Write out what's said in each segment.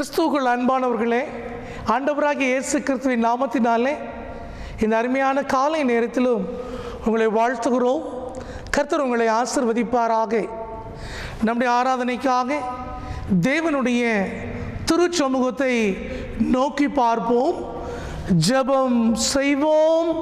கிறிஸ்துவுக்குள் அன்பானவர்களே, ஆண்டவராகிய இயேசு கிறிஸ்துவின் நாமத்தினாலே இந்த அருமையான காலை நேரத்திலும் உங்களை வாழ்த்துகிறோம். கர்த்தர் உங்களை ஆசீர்வதிப்பாராக. நம்முடைய ஆராதனைக்காக தேவனுடைய திருச்சமூகத்தை நோக்கி பார்ப்போம், ஜெபம் செய்வோம்.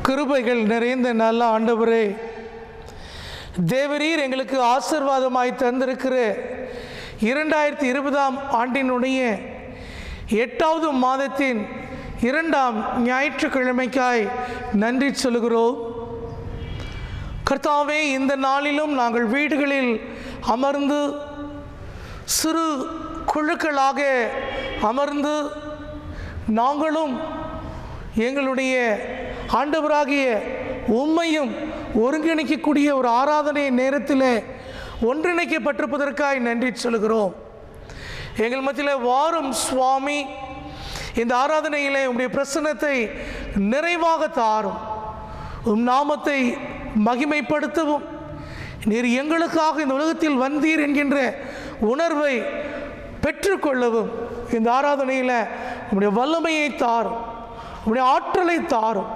கிருபைகள் நிறைந்த நல்ல ஆண்டவரே, தேவரீர் எங்களுக்கு ஆசீர்வாதமாய் தந்திருக்கிற 2020 ஆண்டினுடைய 8வது மாதத்தின் 2ஆம் ஞாயிற்றுக்கிழமைக்காய் நன்றி சொல்கிறோம். கர்த்தாவே, இந்த நாளிலும் நாங்கள் வீடுகளில் அமர்ந்து சிறு குழுக்களாக அமர்ந்து நாங்களும் எங்களுடைய ஆண்டவராகிய உம்மையும் ஒருங்கிணைக்கக்கூடிய ஒரு ஆராதனை நேரத்தில் ஒன்றிணைக்கப்பட்டிருப்பதற்காக நன்றி சொல்கிறோம். எங்கள் மத்தியில் வாரும் சுவாமி, இந்த ஆராதனையிலே உம்முடைய பிரசன்னத்தை நிறைவாக தாரும். உம் நாமத்தை மகிமைப்படுத்தவும், நீர் எங்களுக்காக இந்த உலகத்தில் வந்தீர் என்கின்ற உணர்வை பெற்றுக்கொள்ளவும் இந்த ஆராதனையில் உம்முடைய வல்லமையை தாரும், உம்முடைய ஆற்றலை தாரும்,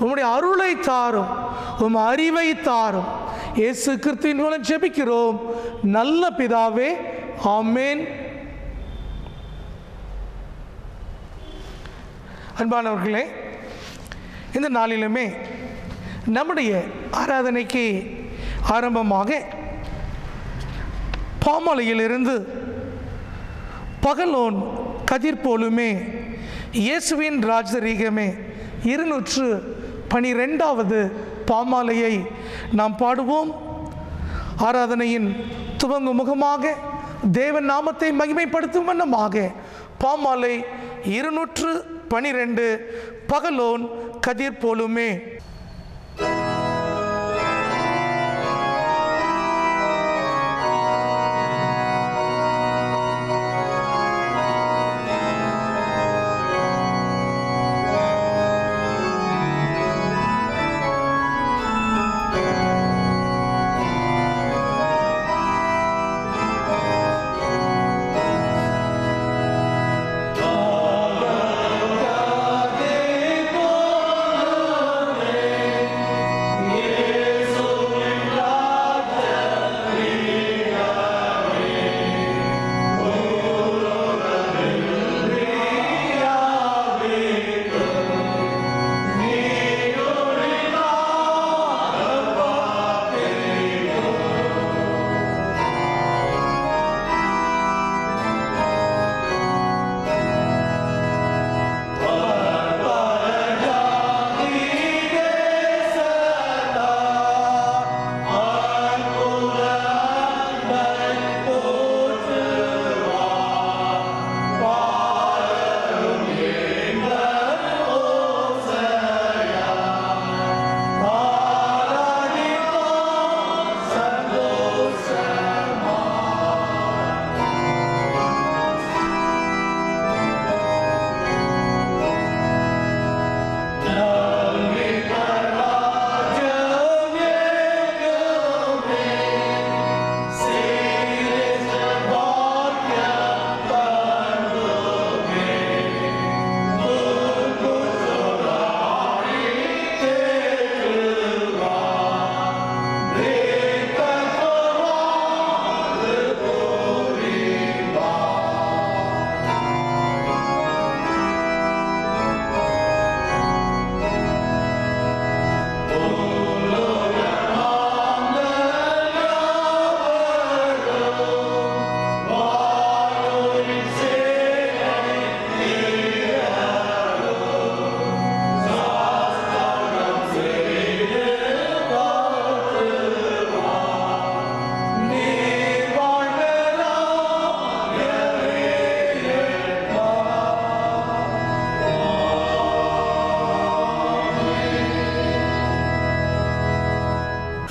உம்முடைய அருளை தாரும், உம் அறிவை தாரும். இயேசு கிறிஸ்துவின் மூலம் ஜெபிக்கிறோம் நல்ல பிதாவே, ஆமென். அன்பானவர்களே, இந்த நாளிலுமே நம்முடைய ஆராதனைக்கு ஆரம்பமாக பாமாலையிலிருந்து பகலோன் கதிர் போலுமே இயேசுவின் ராஜரீகமே 212வது பாமாலையை நாம் பாடுவோம். ஆராதனையின் துவங்கும் முகமாக தேவன் நாமத்தை மகிமைப்படுத்தும் வண்ணமாக பாமாலை 212 பகலோன் கதிர் போலுமே. Amen.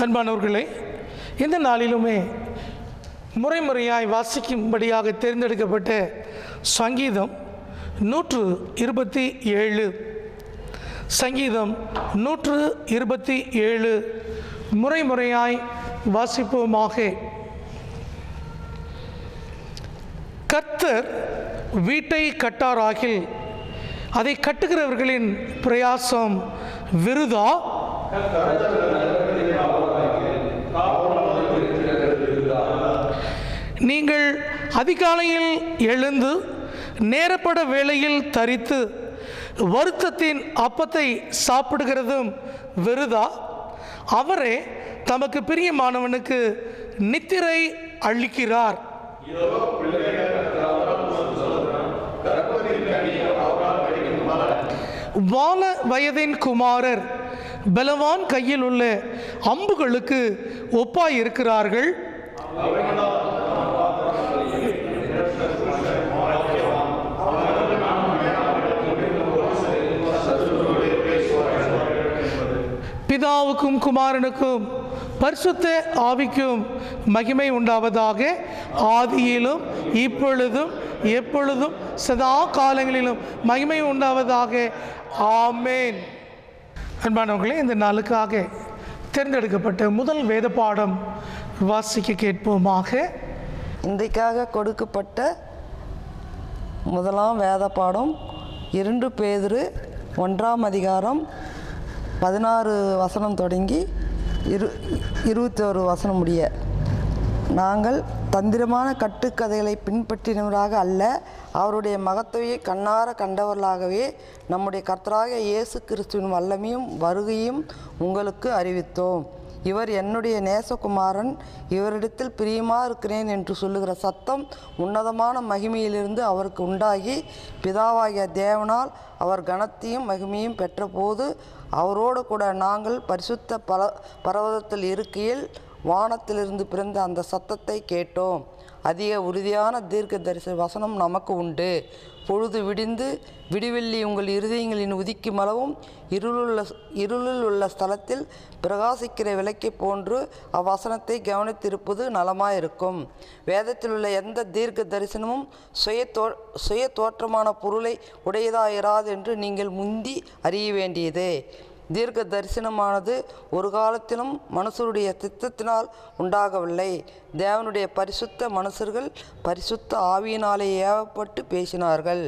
அன்பானவர்களே, இந்த நாளிலுமே முறைமுறையாய் வாசிக்கும்படியாக தேர்ந்தெடுக்கப்பட்ட சங்கீதம் 127. சங்கீதம் 127 முறைமுறையாய் வாசிப்போமாக. கர்த்தர் வீட்டை கட்டாராகில் அதை கட்டுகிறவர்களின் பிரயாசம் விருதா. நீங்கள் அதிகாலையில் எழுந்து நேரப்பட வேளையில் தரித்து வருத்தத்தின் அப்பத்தை சாப்பிடுகிறதும் விருதா. அவரே தமக்கு பிரியமானவனுக்கு நித்திரை அளிக்கிறார். வால வயதின் குமாரர் பலவான் கையில் உள்ள அம்புகளுக்கு ஒப்பாய் இருக்கிறார்கள். பிதாவுக்கும் குமாரனுக்கும் பரிசுத்த ஆவிக்கும் மகிமை உண்டாவதாக, ஆதியிலும் இப்பொழுதும் எப்பொழுதும் சதா காலங்களிலும் மகிமை உண்டாவதாக. ஆமேன். அன்பானவர்களே, இந்த நாளுக்காக தேர்ந்தெடுக்கப்பட்ட முதல் வேத பாடம் வாசிக்க கேட்போமாக. இன்றைக்காக கொடுக்கப்பட்ட முதலாம் வேத பாடம் 2 பேதுரு 1ஆம் அதிகாரம் 16 வசனம் தொடங்கி 21 வசனம் முடிய. நாங்கள் தந்திரமான கட்டுக்கதைகளை பின்பற்றினவராக அல்ல, அவருடைய மகத்துவத்தை கண்ணார கண்டவர்களாகவே நம்முடைய கர்த்தராகிய இயேசு கிறிஸ்துவின் வல்லமையும் வருகையும் உங்களுக்கு அறிவித்தோம். இவர் என்னுடைய நேசகுமாரன், இவரிடத்தில் பிரியமாக இருக்கிறேன் என்று சொல்லுகிற சத்தம் உன்னதமான மகிமையிலிருந்து அவருக்கு உண்டாகி பிதாவாகிய தேவனால் அவர் கனத்தையும் மகிமையும் பெற்றபோது அவரோடு கூட நாங்கள் பரிசுத்த பர்வதத்தில் இருக்கையில் வானத்திலிருந்து பிறந்த அந்த சத்தத்தை கேட்டோம். அதிக உறுதியான தீர்க்க தரிசன வசனம் நமக்கு உண்டு. பொழுது விடிந்து விடிவெள்ளி உங்கள் இருதயங்களின் உதிக்குமளவும் இருளில் உள்ள ஸ்தலத்தில் பிரகாசிக்கிற விளக்கை போன்று அவ்வசனத்தை கவனித்திருப்பது நலமாயிருக்கும். வேதத்தில் உள்ள எந்த தீர்க்க தரிசனமும் சுய தோற்றமான பொருளை உடையதாயிராது என்று நீங்கள் முந்தி அறிய வேண்டியதே. தீர்க்க தரிசனமானது ஒரு காலத்திலும் மனுஷருடைய சித்தத்தினால் உண்டாகவில்லை. தேவனுடைய பரிசுத்த மனுஷர்கள் பரிசுத்த ஆவியினாலே ஏவப்பட்டு பேசினார்கள்.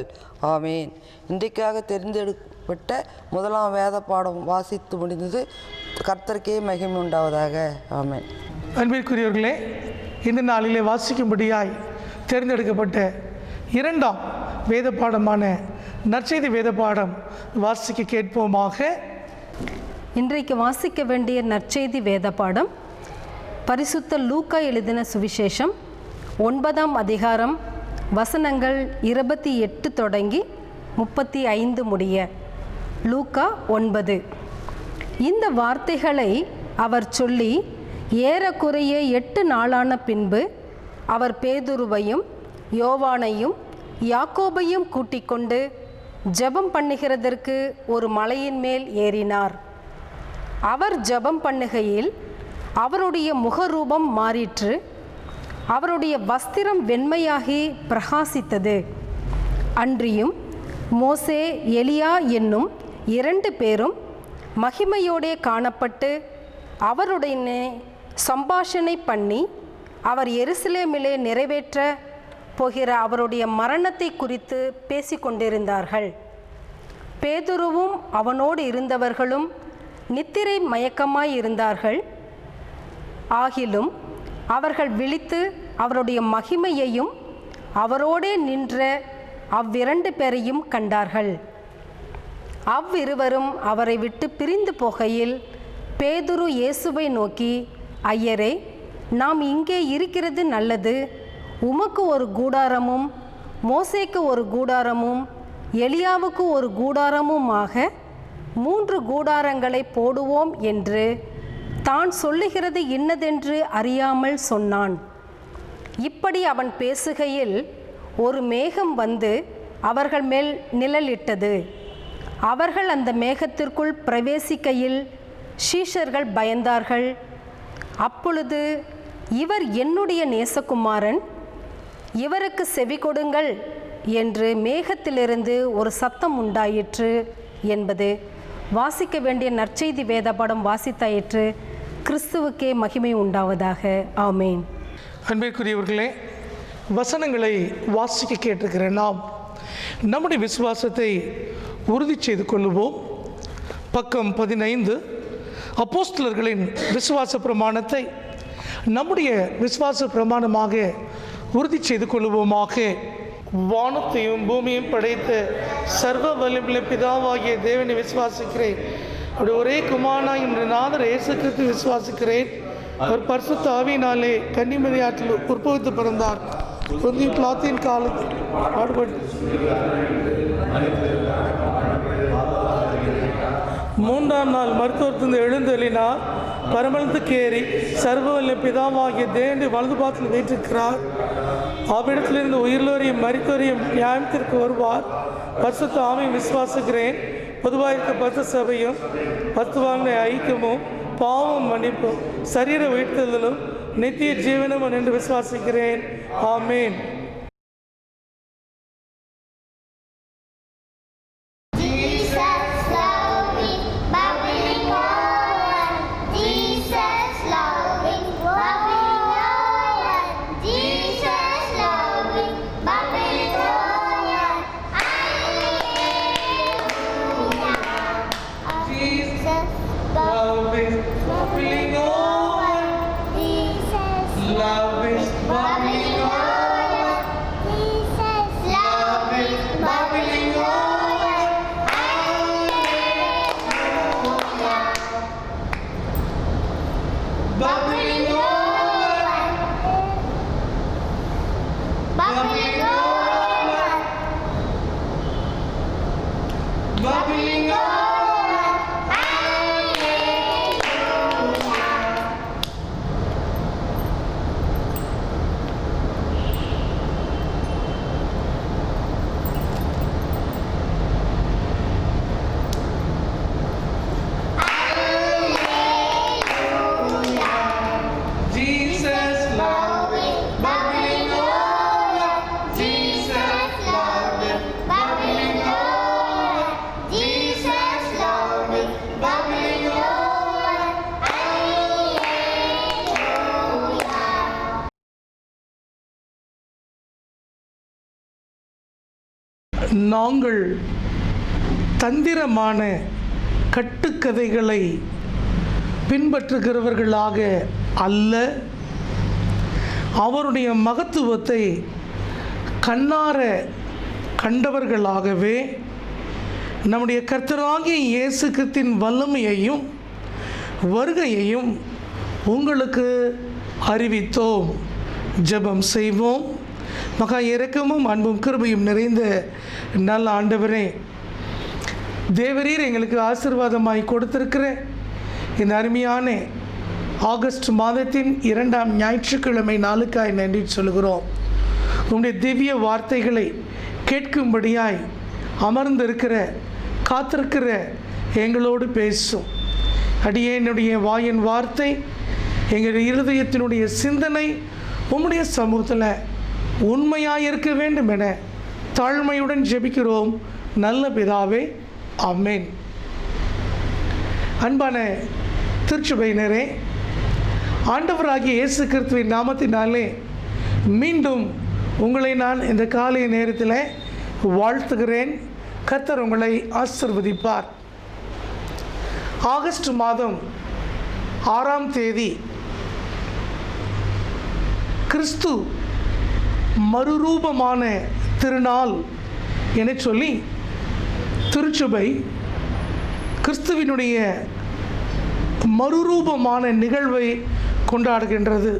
ஆமேன். இன்றைக்காக தெரிந்தெடுக்கப்பட்ட முதலாம் வேத பாடம் வாசித்து முடிந்தது. கர்த்தருக்கே மகிமை உண்டாவதாக. ஆமேன். அன்பிற்குரியவர்களே, இந்த நாளிலே வாசிக்கும்படியாய் தேர்ந்தெடுக்கப்பட்ட 2ஆம் வேத பாடமான நற்செய்தி வேத பாடம் வாசிக்க கேட்போமாக. இன்றைக்கு வாசிக்க வேண்டிய நற்செய்தி வேத பாடம் பரிசுத்த லூக்கா எழுதின சுவிசேஷம் 9ஆம் அதிகாரம் வசனங்கள் 28 தொடங்கி 35 முடிய. லூக்கா 9. இந்த வார்த்தைகளை அவர் சொல்லி ஏறக்குறைய 8 நாளான பின்பு அவர் பேதுருவையும் யோவானையும் யாக்கோபையும் கூட்டிக் கொண்டு ஜெபம் பண்ணுகிறதற்கு ஒரு மலையின் மேல் ஏறினார். அவர் ஜெபம் பண்ணுகையில் அவருடைய முகரூபம் மாறிற்று. அவருடைய வஸ்திரம் வெண்மையாகி பிரகாசித்தது. அன்றியும் மோசே எலியா என்னும் 2 பேரும் மகிமையோடே காணப்பட்டு அவருடனே சம்பாஷணை பண்ணி அவர் எருசலேமிலே நிறைவேற்ற போகிற அவருடைய மரணத்தை குறித்து பேசிக்கொண்டிருந்தார்கள். பேதுருவும் அவனோடு இருந்தவர்களும் நித்திரை மயக்கமாய் இருந்தார்கள். ஆகிலும் அவர்கள் விழித்து அவருடைய மகிமையையும் அவரோடே நின்ற 2 பேரையும் கண்டார்கள். அவ்விருவரும் அவரை விட்டு பிரிந்து போகையில் பேதுரு இயேசுவை நோக்கி, ஐயரே, நாம் இங்கே இருக்கிறது நல்லது. உமக்கு ஒரு கூடாரமும் மோசேக்கு ஒரு கூடாரமும் எலியாவுக்கு ஒரு கூடாரமுமாக 3 கூடாரங்களை போடுவோம் என்று தான் சொல்லுகிறது இன்னதென்று அறியாமல் சொன்னான். இப்படி அவன் பேசுகையில் ஒரு மேகம் வந்து அவர்கள் மேல் நிழலிட்டது. அவர்கள் அந்த மேகத்திற்குள் பிரவேசிக்கையில் சீஷர்கள் பயந்தார்கள். அப்பொழுது, இவர் என்னுடைய நேசகுமாரன், இவருக்கு செவி கொடுங்கள் என்று மேகத்திலிருந்து ஒரு சத்தம் உண்டாயிற்று என்பது வாசிக்க வேண்டிய நற்செய்தி வேதபாடம் வாசித்தாயிற்று. கிறிஸ்துவுக்கே மகிமை உண்டாவதாக. ஆமேன். அன்பிற்குரியவர்களே, வசனங்களை வாசிக்க கேட்டிருக்கிற நாம் நம்முடைய விசுவாசத்தை உறுதி செய்து கொள்ளுவோம். பக்கம் 15, அப்போஸ்தலர்களின் விசுவாச பிரமாணத்தை நம்முடைய விசுவாச பிரமாணமாக உறுதி செய்து கொள்ளுவோமாக. வானத்தையும் பூமியையும் படைத்த சர்வ வல்லமையுள்ள பிதாவாகிய தேவனை விசுவாசிக்கிறேன். அவருடைய ஒரே குமாரனாய் என்ற நாதர் இயேசு கிறிஸ்து விசுவாசிக்கிறேன். அவர் பரிசுத்த ஆவியினாலே கன்னிமரி ஆற்றில் உற்பவித்து பிறந்தார். பொந்திய பிலாத்தின் காலத்தில் பாடுபட்டு 3ஆம் நாள் மருத்துவத்திலிருந்து எழுந்தெழினார். பரமளத்துக்கு ஏறி சர்வவல்ல பிதாவாகிய தேவனுடைய வலது பாதத்தில் வீற்றிருக்கிறார். அவ்விடத்திலிருந்து உயிர்லோரையும் மரித்தோரையும் நியாயத்திற்கு வருவார். பரிசுத்த ஆவியை விசுவாசிக்கிறேன். பொதுவாக இருக்க பரிசுத்த சபையும் பரிசுத்தவான்களுடைய ஐக்கியமும் பாவம் மன்னிப்பும் சரீர உயிர்த்தெழுதலும் நித்திய ஜீவனும் என்று விசுவாசிக்கிறேன். ஆமேன். நாங்கள் தந்திரமான கட்டுக்கதைகளை பின்பற்றுகிறவர்களாக அல்ல, அவருடைய மகத்துவத்தை கண்ணார கண்டவர்களாகவே நம்முடைய கர்த்தராகிய இயேசு கிறிஸ்துவின் வல்லமையையும் வருகையையும் உங்களுக்கு அறிவித்தோம். ஜெபம் செய்வோம். மகா இரக்கமும் அன்பும் கிருபையும் நிறைந்த நல்ல ஆண்டவரே, தேவரீர் எங்களுக்கு ஆசீர்வாதமாய் கொடுத்திருக்கிற இந்த அருமையான ஆகஸ்ட் மாதத்தின் 2ஆம் ஞாயிற்றுக்கிழமை நாளுக்காய் நன்றி சொல்கிறோம். உங்களுடைய திவ்ய வார்த்தைகளை கேட்கும்படியாய் அமர்ந்திருக்கிற காத்திருக்கிற எங்களோடு பேசும். அடியேனுடைய வாயின் வார்த்தை, எங்கள் இருதயத்தினுடைய சிந்தனை உம்முடைய சமூகத்தில் உண்மையாக இருக்க வேண்டும் என தாழ்மையுடன் ஜெபிக்கிறோம் நல்ல பிதாவே. ஆமென். அன்பான திருச்சபையினரே, ஆண்டவராகிய இயேசு கிறிஸ்துவின் நாமத்தினாலே மீண்டும் உங்களை நான் இந்த காலை நேரத்தில் வாழ்த்துகிறேன். கர்த்தர் உங்களை ஆசீர்வதிப்பார். ஆகஸ்ட் மாதம் 6ஆம் தேதி கிறிஸ்து மறுரூபமான திருநாள் என சொல்லி திருச்சபை கிறிஸ்துவினுடைய மறுரூபமான நிகழ்வை கொண்டாடுகின்றது.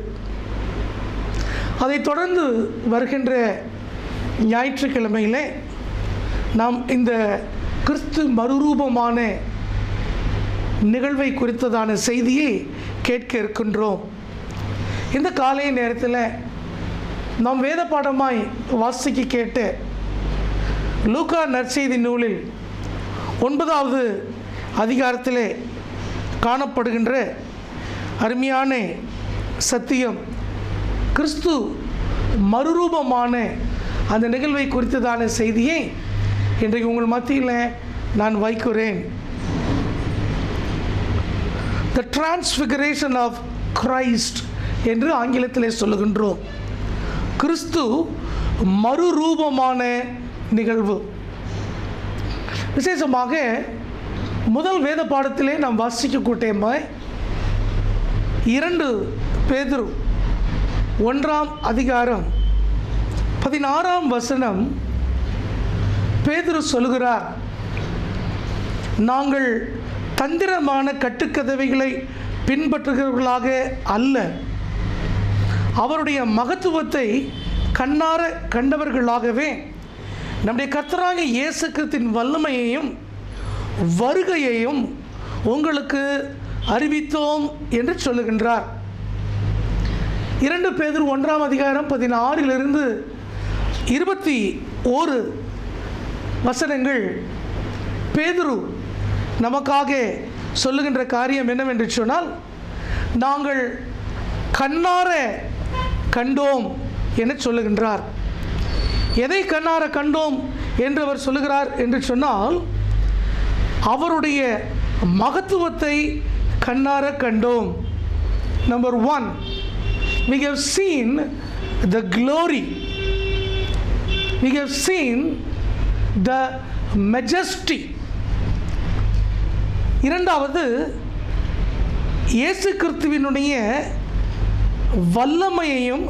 அதைத் தொடர்ந்து வருகின்ற ஞாயிற்றுக்கிழமையில் நாம் இந்த கிறிஸ்து மறுரூபமான நிகழ்வை குறித்ததான செய்தியை கேட்க இருக்கின்றோம். இந்த காலை நேரத்தில் நாம் வேத பாடமாய் வாசிக்க கேட்டு லூக்கா நற்செய்தி நூலில் 9வது அதிகாரத்திலே காணப்படுகின்ற அருமையான சத்தியம், கிறிஸ்து மறுரூபமான அந்த நிகழ்வை குறித்ததான செய்தியை இன்றைக்கு உங்கள் மத்தியில் நான் வைக்கிறேன். The transfiguration of Christ என்று ஆங்கிலத்திலே சொல்லுகின்றோம். கிறிஸ்து மறுரூபமான நிகழ்வு. விசேஷமாக முதல் வேத பாடத்திலே நாம் வாசிக்கக்கூடிய 2 பேதுரு 1ஆம் அதிகாரம் 16ஆம் வசனம் பேதுரு சொல்கிறார், நாங்கள் தந்திரமான கட்டுக்கதவைகளை பின்பற்றுகிறவர்களாக அல்ல, அவருடைய மகத்துவத்தை கண்ணார கண்டவர்களாகவே நம்முடைய கர்த்தராகிய இயேசு கிறிஸ்துவின் வல்லமையையும் வருகையையும் உங்களுக்கு அறிவித்தோம் என்று சொல்லுகின்றார். 2 பேதுரு 1ஆம் அதிகாரம் 16 21 வசனங்கள் பேதுரு நமக்காக சொல்லுகின்ற காரியம் என்னவென்று சொன்னால், நாங்கள் கண்ணார கண்டோம் என சொல்லுகின்றார். எதை கண்ணார கண்டோம் என்று அவர் சொல்லுகிறார் என்று சொன்னால், அவருடைய மகத்துவத்தை கண்ணார கண்டோம். Number 1, we have seen the glory, we have seen the majesty. இரண்டாவது, இயேசு கிறிஸ்துவினுடைய வல்லமையையும்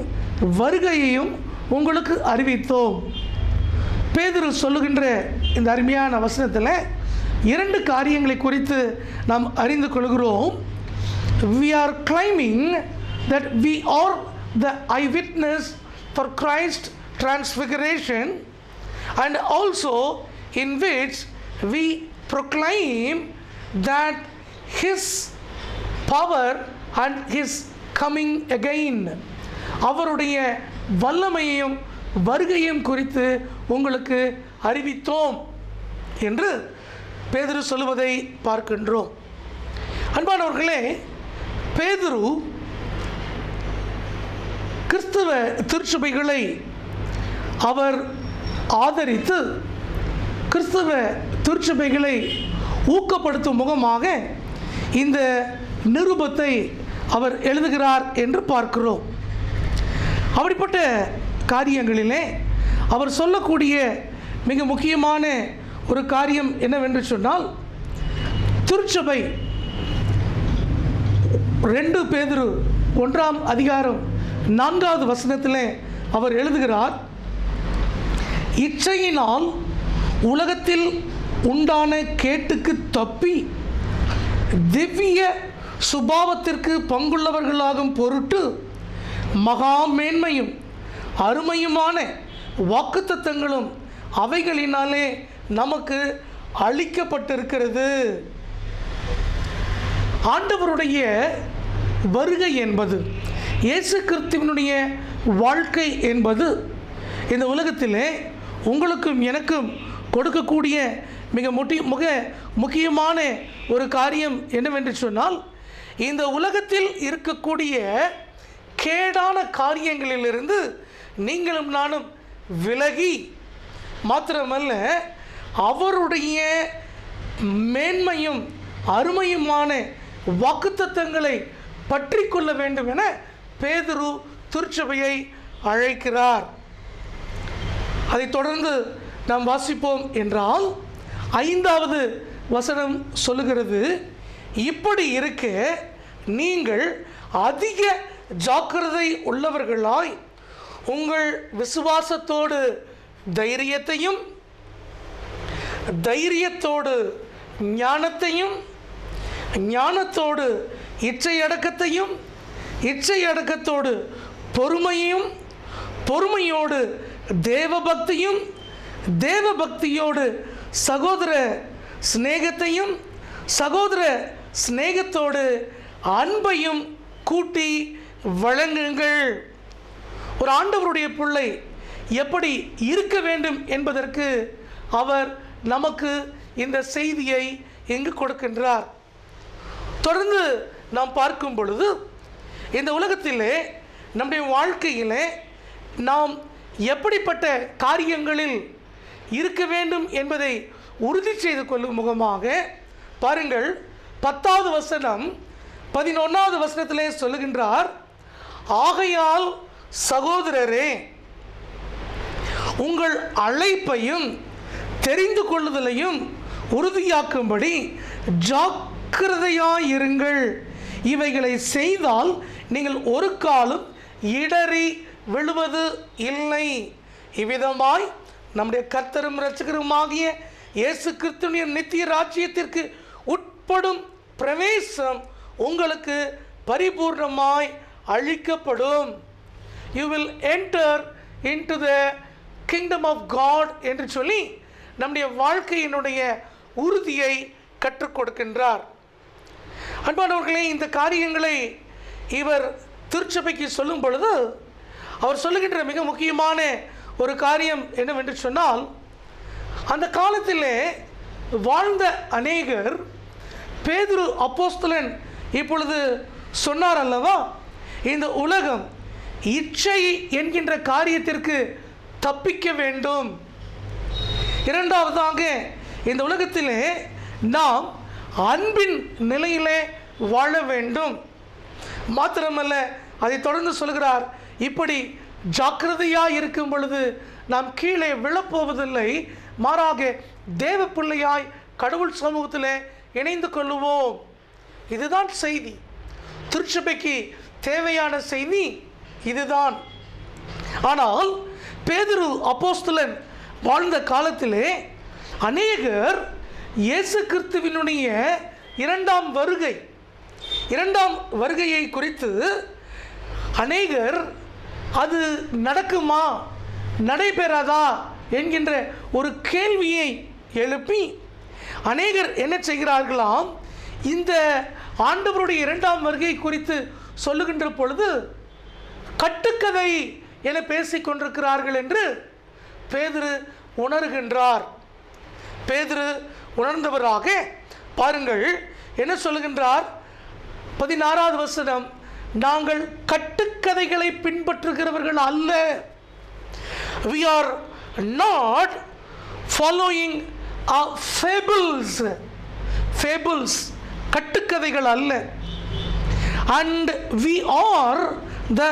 வருகையையும் உங்களுக்கு அறிவித்தோம். பேதுரு சொல்லுகின்ற இந்த அருமையான வசனத்தில் 2 காரியங்களை குறித்து நாம் அறிந்து கொள்கிறோம். We are claiming that we are the eyewitness for Christ's transfiguration, and also in which we proclaim that His power and His coming again, அவருடைய வல்லமையையும் வருகையும் குறித்து உங்களுக்கு அறிவித்தோம் என்று பேதுரு சொல்லுவதை பார்க்கின்றோம். அன்பானவர்களே, பேதுரு கிறிஸ்துவ திருச்சபைகளை அவர் ஆதரித்து கிறிஸ்துவ திருச்சபைகளை ஊக்கப்படுத்தும் முகமாக இந்த நிருபத்தை அவர் எழுதுகிறார் என்று பார்க்கிறோம். அப்படிப்பட்ட காரியங்களிலே அவர் சொல்லக்கூடிய மிக முக்கியமான ஒரு காரியம் என்னவென்று சொன்னால், திருச்சபை 2 பேதுரு 1ஆம் அதிகாரம் 4வது வசனத்தில் அவர் எழுதுகிறார், இச்சையினால் உலகத்தில் உண்டான கேட்டுக்கு தப்பி திவ்ய சுபாவத்திற்கு பங்குள்ளவர்களாகும் பொருட்டு மகா மேன்மையும் அருமையுமான வாக்குத்தத்தங்களும் அவைகளினாலே நமக்கு அளிக்கப்பட்டிருக்கிறது. ஆண்டவருடைய வருகை என்பது, இயேசு கிறிஸ்துவினுடைய வாழ்க்கை என்பது இந்த உலகத்திலே உங்களுக்கும் எனக்கும் கொடுக்கக்கூடிய மிக முக்கியமான ஒரு காரியம் என்னவென்று சொன்னால், இந்த உலகத்தில் இருக்கக்கூடிய கேடான காரியங்களிலிருந்து நீங்களும் நானும் விலகி, மாத்திரமல்ல அவருடைய மேன்மையும் அருமையுமான வாக்குத்தத்தங்களை பற்றி கொள்ள வேண்டும் என பேதுரு திருச்சபையை அழைக்கிறார். அதைத் தொடர்ந்து நாம் வாசிப்போம் என்றால் 5வது வசனம் சொல்லுகிறது, இப்படி இருக்க நீங்கள் அதிக ஜாக்கிரதை உள்ளவர்களாய் உங்கள் விசுவாசத்தோடு தைரியத்தோடு ஞானத்தையும், ஞானத்தோடு இச்சையடக்கத்தையும், இச்சையடக்கத்தோடு பொறுமையும், பொறுமையோடு தேவபக்தியும், தேவபக்தியோடு சகோதர சிநேகத்தையும், சகோதர சிநேகத்தோடு அன்பையும் கூட்டி வழங்குங்கள். ஒரு ஆண்டவருடைய பிள்ளை எப்படி இருக்க வேண்டும் என்பதற்கு அவர் நமக்கு இந்த செய்தியை எங்கு கொடுக்கின்றார். தொடர்ந்து நாம் பார்க்கும் பொழுது இந்த உலகத்திலே நம்முடைய வாழ்க்கையிலே நாம் எப்படிப்பட்ட காரியங்களில் இருக்க வேண்டும் என்பதை உறுதி செய்து கொள்ளும் முகமாக பாருங்கள், 10வது வசனம் 11வது வசனத்திலே சொல்லுகின்றார், ஆகையால் சகோதரரே, உங்கள் அழைப்பையும் தெரிந்து கொள்ளுதலையும் உறுதியாக்கும்படி ஜாக்கிரதையாயிருங்கள். இவைகளை செய்தால் நீங்கள் ஒரு காலம் இடறி விழுவது இல்லை. இவ்விதமாய் நம்முடைய கர்த்தரும் இரட்சகருமாகிய இயேசு கிறிஸ்துவினுடைய நித்திய ராஜ்யத்திற்கு உட்படும் பிரவேசம் உங்களுக்கு பரிபூர்ணமாய் அளிக்கப்படும். You will enter into the kingdom of God என்று சொல்லி நம்முடைய வாழ்க்கையினுடைய உறுதியை கற்றுக் கொடுக்கின்றார். அன்பானவர்களே, இந்த காரியங்களை இவர் திருச்சபைக்கு சொல்லும் பொழுது அவர் சொல்லுகின்ற மிக முக்கியமான ஒரு காரியம் என்னவென்று சொன்னால், அந்த காலத்திலே வாழ்ந்த அநேகர் பேதுரு அப்போஸ்தலன் இப்பொழுது சொன்னார் அல்லவா, இந்த உலகம் இச்சை என்கின்ற காரியத்திற்கு தப்பிக்க வேண்டும். இரண்டாவதாக, இந்த உலகத்திலே நாம் அன்பின் நிலையிலே வாழ வேண்டும். மாத்திரமல்ல, அதை தொடர்ந்து சொல்கிறார், இப்படி ஜாக்கிரதையாக இருக்கும் பொழுது நாம் கீழே விழப்போவதில்லை, மாறாக தேவ பிள்ளையாய் கடவுள் சமூகத்தில் இணைந்து கொள்ளுவோம். இதுதான் செய்தி. திருச்சபைக்கு தேவையான செய்தி இதுதான். ஆனால் பேதுரு அப்போஸ்தலன் வாழ்ந்த காலத்திலே அநேகர் இயேசு கிறிஸ்துவினுடைய இரண்டாம் வருகையை குறித்து அநேகர் அது நடக்குமா நடைபெறாதா என்கின்ற ஒரு கேள்வியை எழுப்பி அநேகர் என்ன செய்கிறார்களாம், இந்த ஆண்டவருடைய இரண்டாம் வருகை குறித்து சொல்லுகின்ற பொழுது கட்டுக்கதை என பேசிக் கொண்டிருக்கிறார்கள் என்று பேதுரு உணர்கின்றார். பேதுரு உணர்ந்தவராக பாருங்கள் என்ன சொல்லுகின்றார், 16வது வசனம், நாங்கள் கட்டுக்கதைகளை பின்பற்றுகிறவர்கள் அல்ல. We are not following fables, கட்டுக்கதைகள் அல்ல. And we are the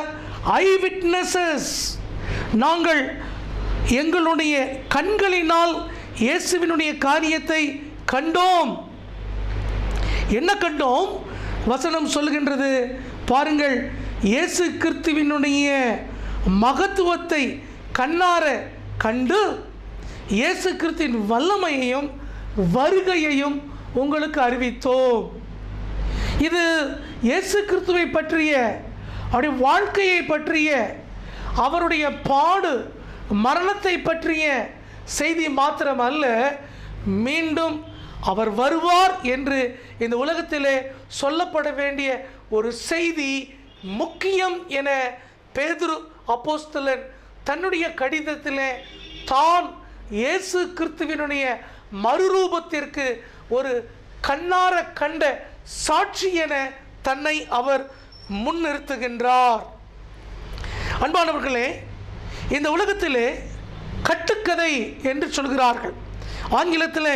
eyewitnesses, நாங்கள் எங்களுடைய கண்களினால் இயேசுவினுடைய காரியத்தை கண்டோம். என்ன கண்டோம்? வசனம் சொல்கின்றது பாருங்கள், இயேசு கிறிஸ்துவினுடைய மகத்துவத்தை கண்ணார கண்டு இயேசு கிறிஸ்துவின் வல்லமையையும் வருகையையும் உங்களுக்கு அறிவித்தோம். இது இயேசு கிறிஸ்துவை பற்றிய, அவருடைய வாழ்க்கையை பற்றிய, அவருடைய பாடு மரணத்தை பற்றிய செய்தி மாத்திரம் அல்ல, மீண்டும் அவர் வருவார் என்று இந்த உலகத்திலே சொல்லப்பட வேண்டிய ஒரு செய்தி முக்கியம் என பேதுரு அப்போஸ்தலன் தன்னுடைய கடிதத்திலே தான் இயேசு கிறிஸ்துவினுடைய மறுரூபத்திற்கு ஒரு கண்ணார கண்ட சாட்சி என தன்னை அவர் முன்னிறுத்துகின்றார். அன்பானவர்களே, இந்த உலகத்திலே கட்டுக்கதை என்று சொல்கிறார்கள். ஆங்கிலத்தில்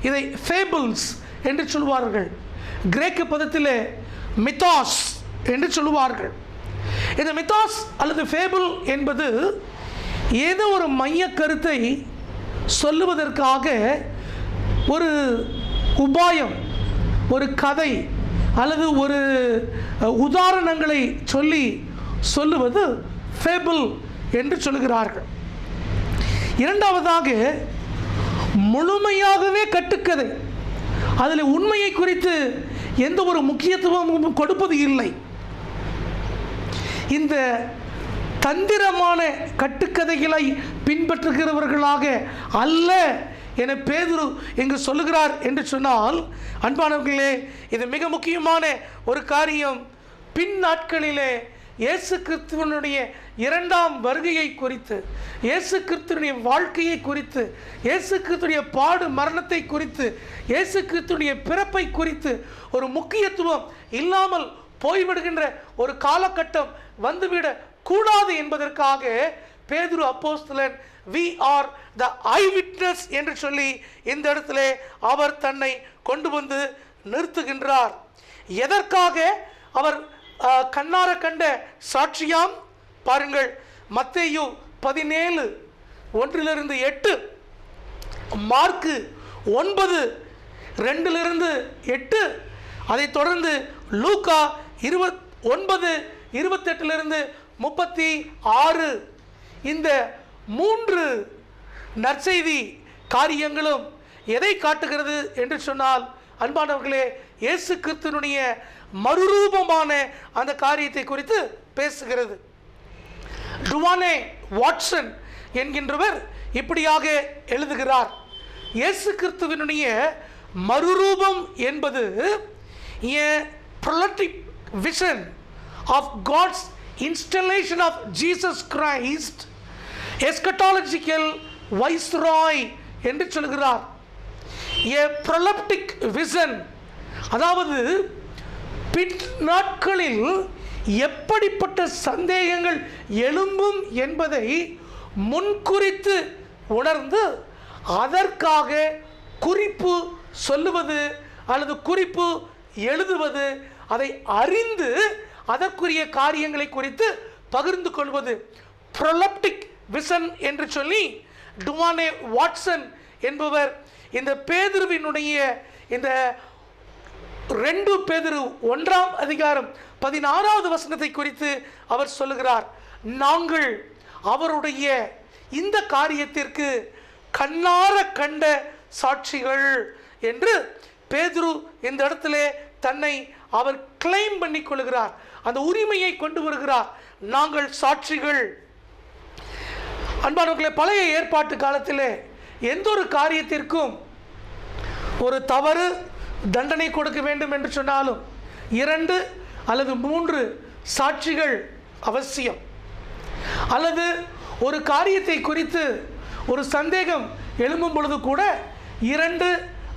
இதை ஃபேபிள்ஸ் என்று சொல்வார்கள். கிரேக்க பதத்தில் மித்தாஸ் என்று சொல்லுவார்கள். இந்த மித்தாஸ் அல்லது ஃபேபிள் என்பது ஏதோ ஒரு மைய கருத்தை சொல்லுவதற்காக ஒரு உபாயம், ஒரு கதை அல்லது ஒரு உதாரணங்களை சொல்லுவது ஃபேபிள் என்று சொல்லுகிறார்கள். இரண்டாவதாக, முழுமையாகவே கட்டுக்கதை, அதில் உண்மையை குறித்து எந்த ஒரு முக்கியத்துவமும் கொடுப்பது இல்லை. இந்த தந்திரமான கட்டுக்கதைகளை பின்பற்றுகிறவர்களாக அல்ல என பேதுரு இங்கு சொல்லுகிறார் என்று சொன்னால், அன்பானவர்களே, இது மிக முக்கியமான ஒரு காரியம். பின் நாட்களிலே இயேசு கிறிஸ்துவனுடைய இரண்டாம் வருகையை குறித்து, இயேசு கிறிஸ்துவனுடைய வாழ்க்கையை குறித்து, இயேசு கிறிஸ்துடைய பாடு மரணத்தை குறித்து, இயேசு கிறிஸ்துடைய பிறப்பை குறித்து ஒரு முக்கியத்துவம் இல்லாமல் போய்விடுகின்ற ஒரு காலகட்டம் வந்துவிடக் கூடாது என்பதற்காக பேதுரு அப்போஸ்தலன் we are the eyewitness என்று சொல்லி இந்த இடத்துல அவர் தன்னை கொண்டு வந்து நிறுத்துகின்றார். எதற்காக அவர் கண்ணார கண்ட சாட்சியாம்? பாருங்கள், மத்தேயு 17:1-8, மார்க்கு 9:2-8, அதைத் தொடர்ந்து லூக்கா 29:28-36. இந்த 3 நற்செய்தி காரியங்களும் எதை காட்டுகிறது என்று சொன்னால், அன்பானவர்களே, இயேசு கிறிஸ்துவினுடைய மறுரூபமான அந்த காரியத்தை குறித்து பேசுகிறது. டுவானே வாட்சன் என்கின்றவர் இப்படியாக எழுதுகிறார், இயேசு கிறிஸ்துவினுடைய மறுரூபம் என்பது a prophetic vision of God's installation of Jesus Christ, eschatological viceroy என்று சொல்கிறார். a prophetic vision, அதாவது பின் நாட்களில் எப்படிப்பட்ட சந்தேகங்கள் எழும்பும் என்பதை முன்குறித்து உணர்ந்து அதற்காக குறிப்பு சொல்லுவது அல்லது குறிப்பு எழுதுவது, அதை அறிந்து அதற்குரிய காரியங்களை குறித்து பகிர்ந்து கொள்வது ப்ரொலப்டிக் விஷன் என்று சொல்லி டுவானே வாட்சன் என்பவர் இந்த பேதுருவினுடைய இந்த 2 பேதுரு 1:16 குறித்து அவர் சொல்லுகிறார். நாங்கள் அவருடைய இந்த காரியத்திற்கு கண்ணார கண்ட சாட்சிகள் என்று பேதுரு இந்த இடத்துல தன்னை அவர் கிளைம் பண்ணி கொள்கிறார். அந்த உரிமையை கொண்டு வருகிறார். நாங்கள் சாட்சிகள். அன்பானவர்களே, பழைய ஏற்பாட்டு காலத்திலே எந்த ஒரு காரியத்திற்கும் ஒரு தவறு தண்டனை கொடுக்க வேண்டும் என்று சொன்னாலும் 2 அல்லது 3 சாட்சிகள் அவசியம். அல்லது ஒரு காரியத்தை குறித்து ஒரு சந்தேகம் எழும்பும் பொழுது கூட 2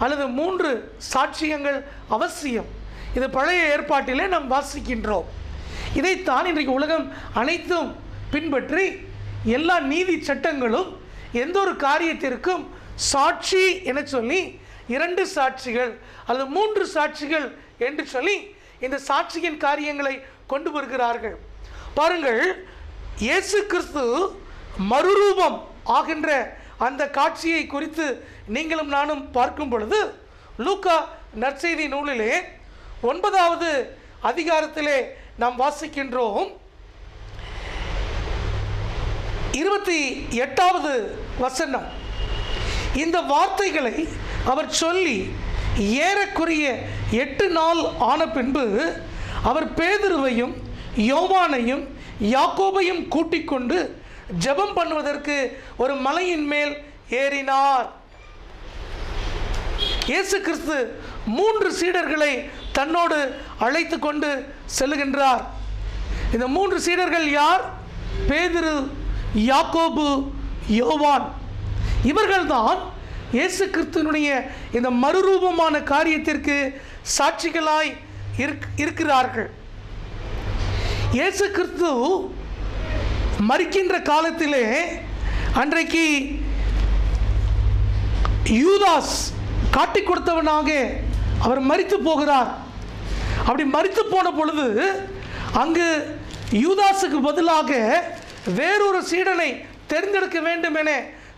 அல்லது 3 சாட்சியங்கள் அவசியம். இது பழைய ஏற்பாட்டிலே நாம் வாசிக்கின்றோம். இதைத்தான் இன்றைக்கு உலகம் அனைத்தும் பின்பற்றி எல்லா நீதி சட்டங்களும் எந்த ஒரு காரியத்திற்கும் சாட்சி என சொல்லி 2 சாட்சிகள் அல்லது 3 சாட்சிகள் என்று சொல்லி இந்த சாட்சியின் காரியங்களை கொண்டு வருகிறார்கள். பாருங்கள், இயேசு கிறிஸ்து மறுரூபம் ஆகின்ற அந்த காட்சியை குறித்து நீங்களும் நானும் பார்க்கும் பொழுது லூக்கா நற்செய்தி நூலிலே 9வது அதிகாரத்திலே நாம் வாசிக்கின்றோம். 28வது வசனம். இந்த வார்த்தைகளை அவர் சொல்லி ஏறக்குறைய 8 நாள் ஆன பின்பு அவர் பேதுருவையும் யோவானையும் யாக்கோபையும் கூட்டிக் கொண்டு ஜெபம் பண்ணுவதற்கு ஒரு மலையின் மேல் ஏறினார். இயேசு கிறிஸ்து 3 சீடர்களை தன்னோடு அழைத்து கொண்டு செல்லுகின்றார். இந்த 3 சீடர்கள் யார்? பேதுரு, யாக்கோபு, யோவான். இவர்கள்தான் இயேசு கிறிஸ்துவினுடைய இந்த மறுரூபமான காரியத்திற்கு சாட்சிகளாய் இருக்கிறார்கள். இயேசு கிறிஸ்து மரிக்கின்ற காலத்திலே அன்றைக்கு யூதாஸ் காட்டிக் கொடுத்தவனாக அவர் மரித்து போகிறார். அப்படி மரித்து போன பொழுது அங்கு யூதாஸுக்கு பதிலாக வேறொரு சீடனை தேர்ந்தெடுக்க வேண்டும் என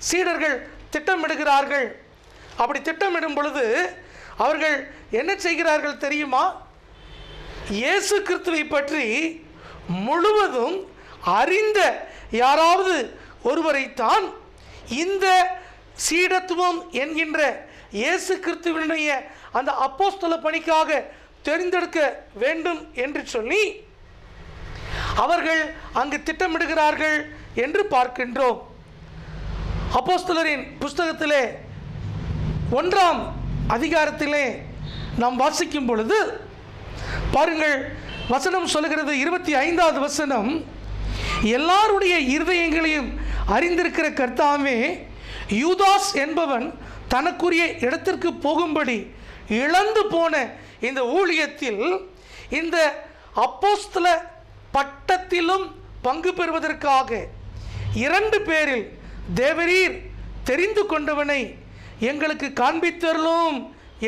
சீடர்கள் திட்டமிடுகிறார்கள். அப்படி திட்டமிடும் பொழுது அவர்கள் என்ன செய்கிறார்கள் தெரியுமா? இயேசு கிறிஸ்துவை பற்றி முழுவதும் அறிந்த யாராவது ஒருவரைத்தான் இந்த சீடத்துவம் என்கின்ற இயேசு கிறிஸ்துவினுடைய அந்த அப்போஸ்தல பணிக்காக தெரிந்தெடுக்க வேண்டும் என்று சொல்லி அவர்கள் அங்கு திட்டமிடுகிறார்கள் என்று பார்க்கின்றோம். அப்போஸ்தலரின் புஸ்தகத்திலே 1ஆம் அதிகாரத்திலே நாம் வாசிக்கும் பொழுது பாருங்கள், வசனம் சொல்லுகிறது, 25வது வசனம், எல்லாருடைய இருதயங்களையும் அறிந்திருக்கிற கர்த்தாவே, யூதாஸ் என்பவன் தனக்குரிய இடத்திற்கு போகும்படி இழந்து போன இந்த ஊழியத்தில் இந்த அப்போஸ்தல பட்டத்திலும் பங்கு பெறுவதற்காக 2 பேரில் தேவரீர் தெரிந்து கொண்டவனை எங்களுக்கு காண்பித்தருளும்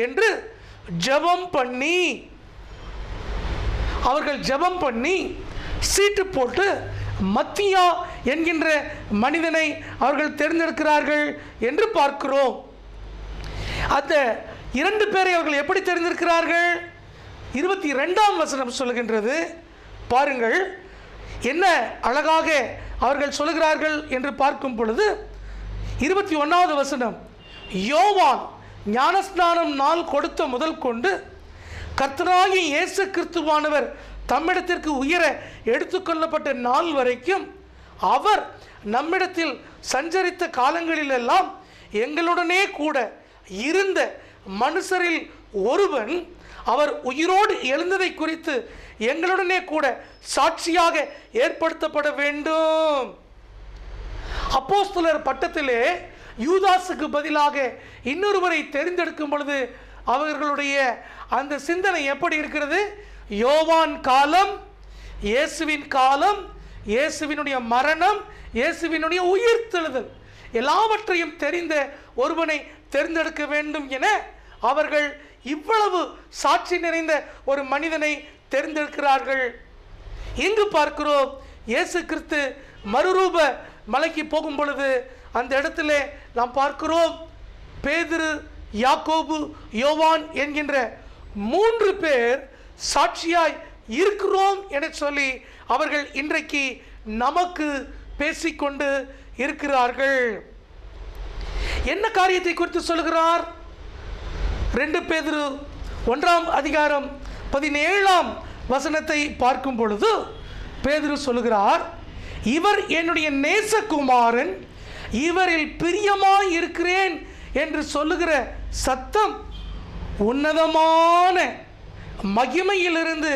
என்று ஜெபம் பண்ணி, அவர்கள் ஜெபம் பண்ணி சீட்டு போட்டு மத்தியா என்கின்ற மனிதனை அவர்கள் தேர்ந்தெடுக்கிறார்கள் என்று பார்க்கிறோம். அந்த 2 பேரை அவர்கள் எப்படி தெரிந்திருக்கிறார்கள்? 22ஆம் வசனம் சொல்லுகின்றது. பாருங்கள் என்ன அழகாக அவர்கள் சொல்லுகிறார்கள் என்று பார்க்கும் பொழுது, 21வது வசனம், யோவான் ஞானஸ்நானம் நாள் கொடுத்த முதல் கொண்டு கர்த்தராகிய இயேசு கிறிஸ்துவானவர் தம்மிடத்திற்கு உயர எடுத்துக்கொள்ளப்பட்ட நாள் வரைக்கும் அவர் நம்மிடத்தில் சஞ்சரித்த காலங்களிலெல்லாம் எங்களுடனே கூட இருந்த மனுஷரில் ஒருவன் அவர் உயிரோடு எழுந்ததை குறித்து எங்களுடனே கூட சாட்சியாக ஏற்படுத்தப்பட வேண்டும். அப்போஸ்தலர் பட்டத்திலே யூதாசுக்கு பதிலாக இன்னொருவரை தெரிந்தெடுக்கும் பொழுது அவர்களுடைய அந்த சிந்தனை எப்படி இருக்கிறது? யோவான் காலம், இயேசுவின் காலம், இயேசுவினுடைய மரணம், இயேசுவினுடைய உயிர்த்தெழுதல் எல்லாவற்றையும் தெரிந்த ஒருவனை தேர்ந்தெடுக்க வேண்டும் என அவர்கள் இவ்வளவு சாட்சி நிறைந்த ஒரு மனிதனை தேர்ந்தெடுக்கிறார்கள். இங்கு பார்க்கிறோம், இயேசு கிறிஸ்து மறுரூப மலைக்கு போகும் பொழுது அந்த இடத்துல நாம் பார்க்கிறோம், பேதுரு, யாக்கோபு, யோவான் என்கின்ற 3 பேர் சாட்சியாய் இருக்கிறோம் என சொல்லி அவர்கள் இன்றைக்கு நமக்கு பேசிக்கொண்டு இருக்கிறார்கள். என்ன காரியத்தை குறித்து சொல்லுகிறார்? 2 பேதுரு 1ஆம் அதிகாரம் 17ஆம் வசனத்தை பார்க்கும் பொழுது பேதுரு சொல்லுகிறார், இவர் என்னுடைய நேசகுமாரன், இவரில் பிரியமாய் இருக்கிறேன் என்று சொல்லுகிற சத்தம் உன்னதமான மகிமையிலிருந்து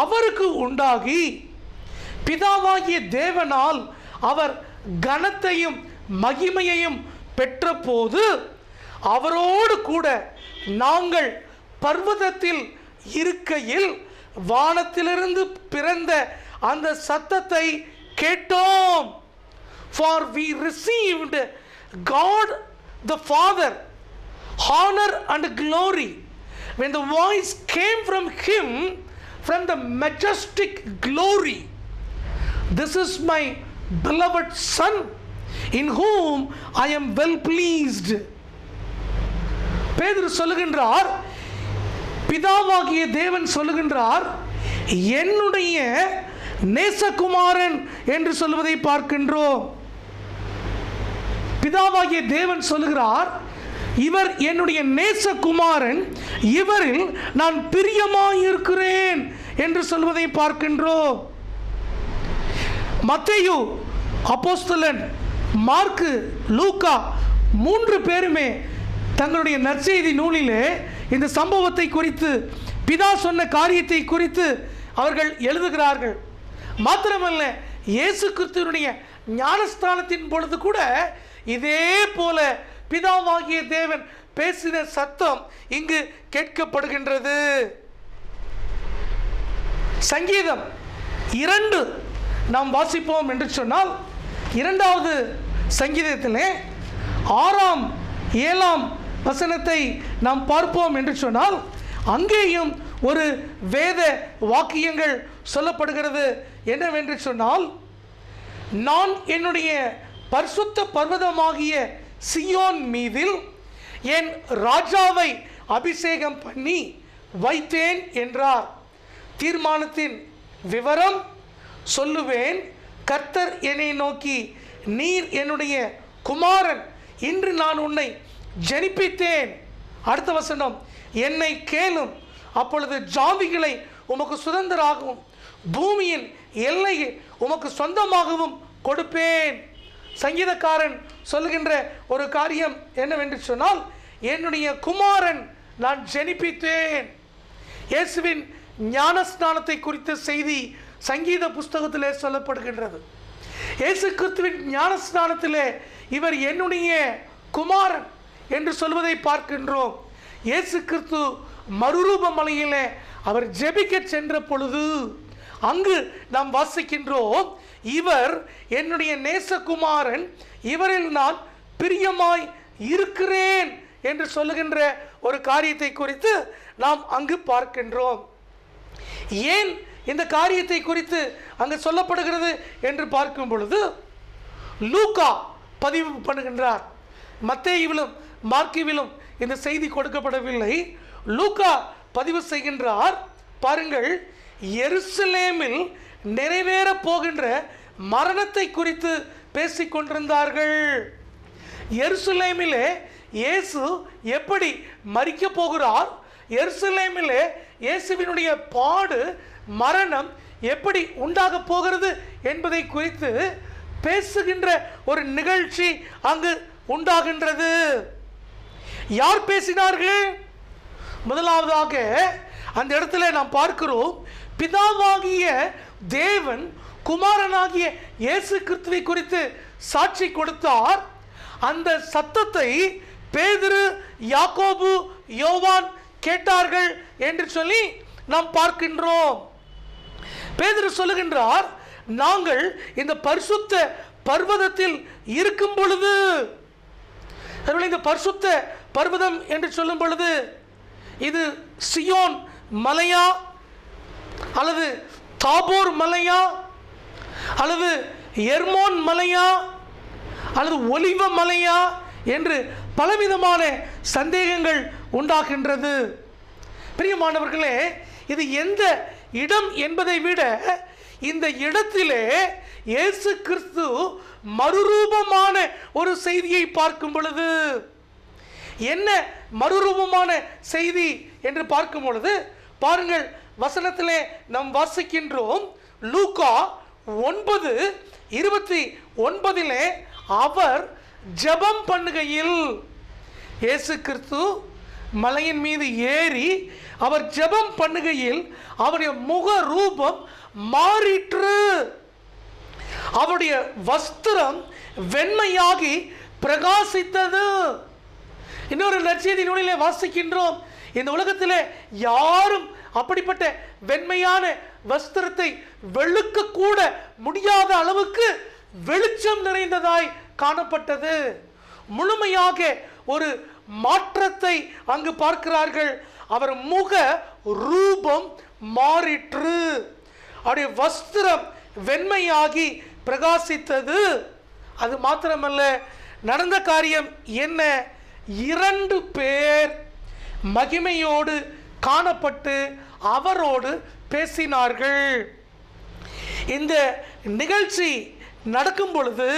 அவருக்கு உண்டாகி பிதாவாகிய தேவனால் அவர் கனத்தையும் மகிமையையும் பெற்ற போது அவரோடு கூட நாங்கள் பர்வதத்தில் இருக்கையில் வானத்திலிருந்து பிறந்த அந்த சத்தத்தை கேட்டோம். For we received God the Father honor and glory when the voice came from him from the majestic glory. This is my beloved son in whom I am well pleased. பேதுரு சொல்லுகின்றார், பிதாவாகிய தேவன் சொல்லுகின்றார், என்னுடைய நேசகுமாரன் என்று சொல்வதை பார்க்கின்றோம். பிதாவாகிய தேவன் சொல்லுகிறார், இவர் என்னுடைய நேசகுமாரன், இவரில் நான் பிரியமாயிருக்கிறேன் என்று சொல்வதை பார்க்கின்றோம். மத்தேயு, அப்போஸ்தலன், மார்க்கு, லூக்கா 3 பேருமே தங்களுடைய நற்செய்தி நூலிலே இந்த சம்பவத்தை குறித்து, பிதா சொன்ன காரியத்தை குறித்து அவர்கள் எழுதுகிறார்கள். மாத்திரமல்ல, இயேசு கிறிஸ்துவினுடைய ஞானஸ்தானத்தின் பொழுது கூட இதே போல பிதாவாகிய தேவன் பேசின சத்தம் இங்கு கேட்கப்படுகின்றது. சங்கீதம் 2 நாம் வாசிப்போம் என்று சொன்னால், 2வது சங்கீதத்திலே 6ஆம் 7ஆம் வசனத்தை நாம் பார்ப்போம் என்று சொன்னால், அங்கேயும் ஒரு வேத வாக்கியங்கள் சொல்லப்படுகிறது. என்னவென்று சொன்னால், நான் என்னுடைய பரிசுத்த பர்வதமாகிய சியோன் மீதில் என் ராஜாவை அபிஷேகம் பண்ணி வைத்தேன் என்றார். தீர்மானத்தின் விவரம் சொல்லுவேன். கர்த்தர் என்னை நோக்கி, நீர் என்னுடைய குமாரன், இன்று நான் உன்னை ஜனிப்பித்தேன். அடுத்த வசனம், என்னை கேளும், அப்பொழுது ஜாதிகளை உமக்கு சுதந்திராகவும் பூமியின் எல்லையை உமக்கு சொந்தமாகவும் கொடுப்பேன். சங்கீதக்காரன் சொல்லுகின்ற ஒரு காரியம் என்னவென்று சொன்னால், என்னுடைய குமாரன் நான் ஜெனிப்பித்தேன். இயேசுவின் ஞானஸ்நானத்தை குறித்த செய்தி சங்கீத புஸ்தகத்திலே சொல்லப்படுகின்றது. இயேசு கிறிஸ்துவின் ஞானஸ்நானத்திலே இவர் என்னுடைய குமாரன் என்று சொல்வதை பார்க்கின்றோம். இயேசு கிறிஸ்து மறுரூப மலையிலே அவர் ஜெபிக்க சென்ற பொழுது அங்கு நாம் வாசிக்கின்றோம், இவர் என்னுடைய நேசகுமாரன், இவரில் நான் பிரியமாய் இருக்கிறேன் என்று சொல்லுகின்ற ஒரு காரியத்தை குறித்து நாம் அங்கு பார்க்கின்றோம். ஏன் இந்த காரியத்தை குறித்து அங்கு சொல்லப்படுகிறது என்று பார்க்கும் பொழுது லூக்கா பதிவு பண்ணுகின்றார். மத்தேயுவிலும் மார்க்குவிலும் இந்த செய்தி கொடுக்கப்படவில்லை. லூக்கா பதிவு செய்கின்றார். பாருங்கள், எருசலேமில் நிறைவேற போகின்ற மரணத்தை குறித்து பேசிக்கொண்டிருந்தார்கள். எருசலேமிலே இயேசு எப்படி மரிக்க போகிறார், எருசலேமிலே இயேசுவினுடைய பாடு மரணம் எப்படி உண்டாக போகிறது என்பதை குறித்து பேசுகின்ற ஒரு நிகழ்ச்சி அங்கு உண்டாகின்றது. யார் பேசினார்கள்? முதலாவதாக அந்த இடத்துல நாம் பார்க்கிறோம், பிதாவாகிய தேவன் குமாரனாகிய இயேசு கிறிஸ்துவை குறித்து சாட்சி கொடுத்தார். அந்த சத்தத்தை பேதுரு, யாக்கோபு, யோவான் கேட்டார்கள் என்று சொல்லி நாம் பார்க்கின்றோம். பேதுரு சொல்லுகின்றார், நாங்கள் இந்த பரிசுத்த பர்வதத்தில் இருக்கும் பொழுது, இந்த பரிசுத்த பர்வதம் என்று சொல்லும் பொழுது இது சியோன் மலையா அல்லது தாபோர் மலையா அல்லது எர்மோன் மலையா அல்லது ஒலிவ மலையா என்று பலவிதமான சந்தேகங்கள் உண்டாகின்றது. பிரியமானவர்களே, இது எந்த இடம் என்பதை விட இந்த இடத்திலே இயேசு கிறிஸ்து மறுரூபமான ஒரு செய்தியை பார்க்கும் பொழுது, என்ன மறுரூபமான செய்தி என்று பார்க்கும் பொழுது பாருங்கள், வசனத்திலே நாம் வாசிக்கின்றோம். லூக்கா 9:29 அவர் ஜெபம் பண்ணுகையில், இயேசு கிறிஸ்து மலையின் மீது ஏறி அவர் ஜெபம் பண்ணுகையில் அவருடைய முக ரூபம் மாறிற்று, அவருடைய வஸ்திரம் வெண்மையாகி பிரகாசித்தது. இன்னொரு நற்செய்தி நூலிலே வாசிக்கின்றோம், இந்த உலகத்திலே யாரும் அப்படிப்பட்ட வெண்மையான வஸ்திரத்தை வெளுக்க கூட முடியாத அளவுக்கு வெளிச்சம் நிறைந்ததாய் காணப்பட்டது. முழுமையாக ஒரு மாற்றத்தை அங்கு பார்க்கிறார்கள். அவர் முக ரூபம் மாறிற்று, அவருடைய வஸ்திரம் வெண்மையாகி பிரகாசித்தது. அது மாத்திரமல்ல, நடந்த காரியம் என்ன? 2 பேர் மகிமையோடு காணப்பட்டு அவரோடு பேசினார்கள். இந்த நிகழ்ச்சி நடக்கும் பொழுது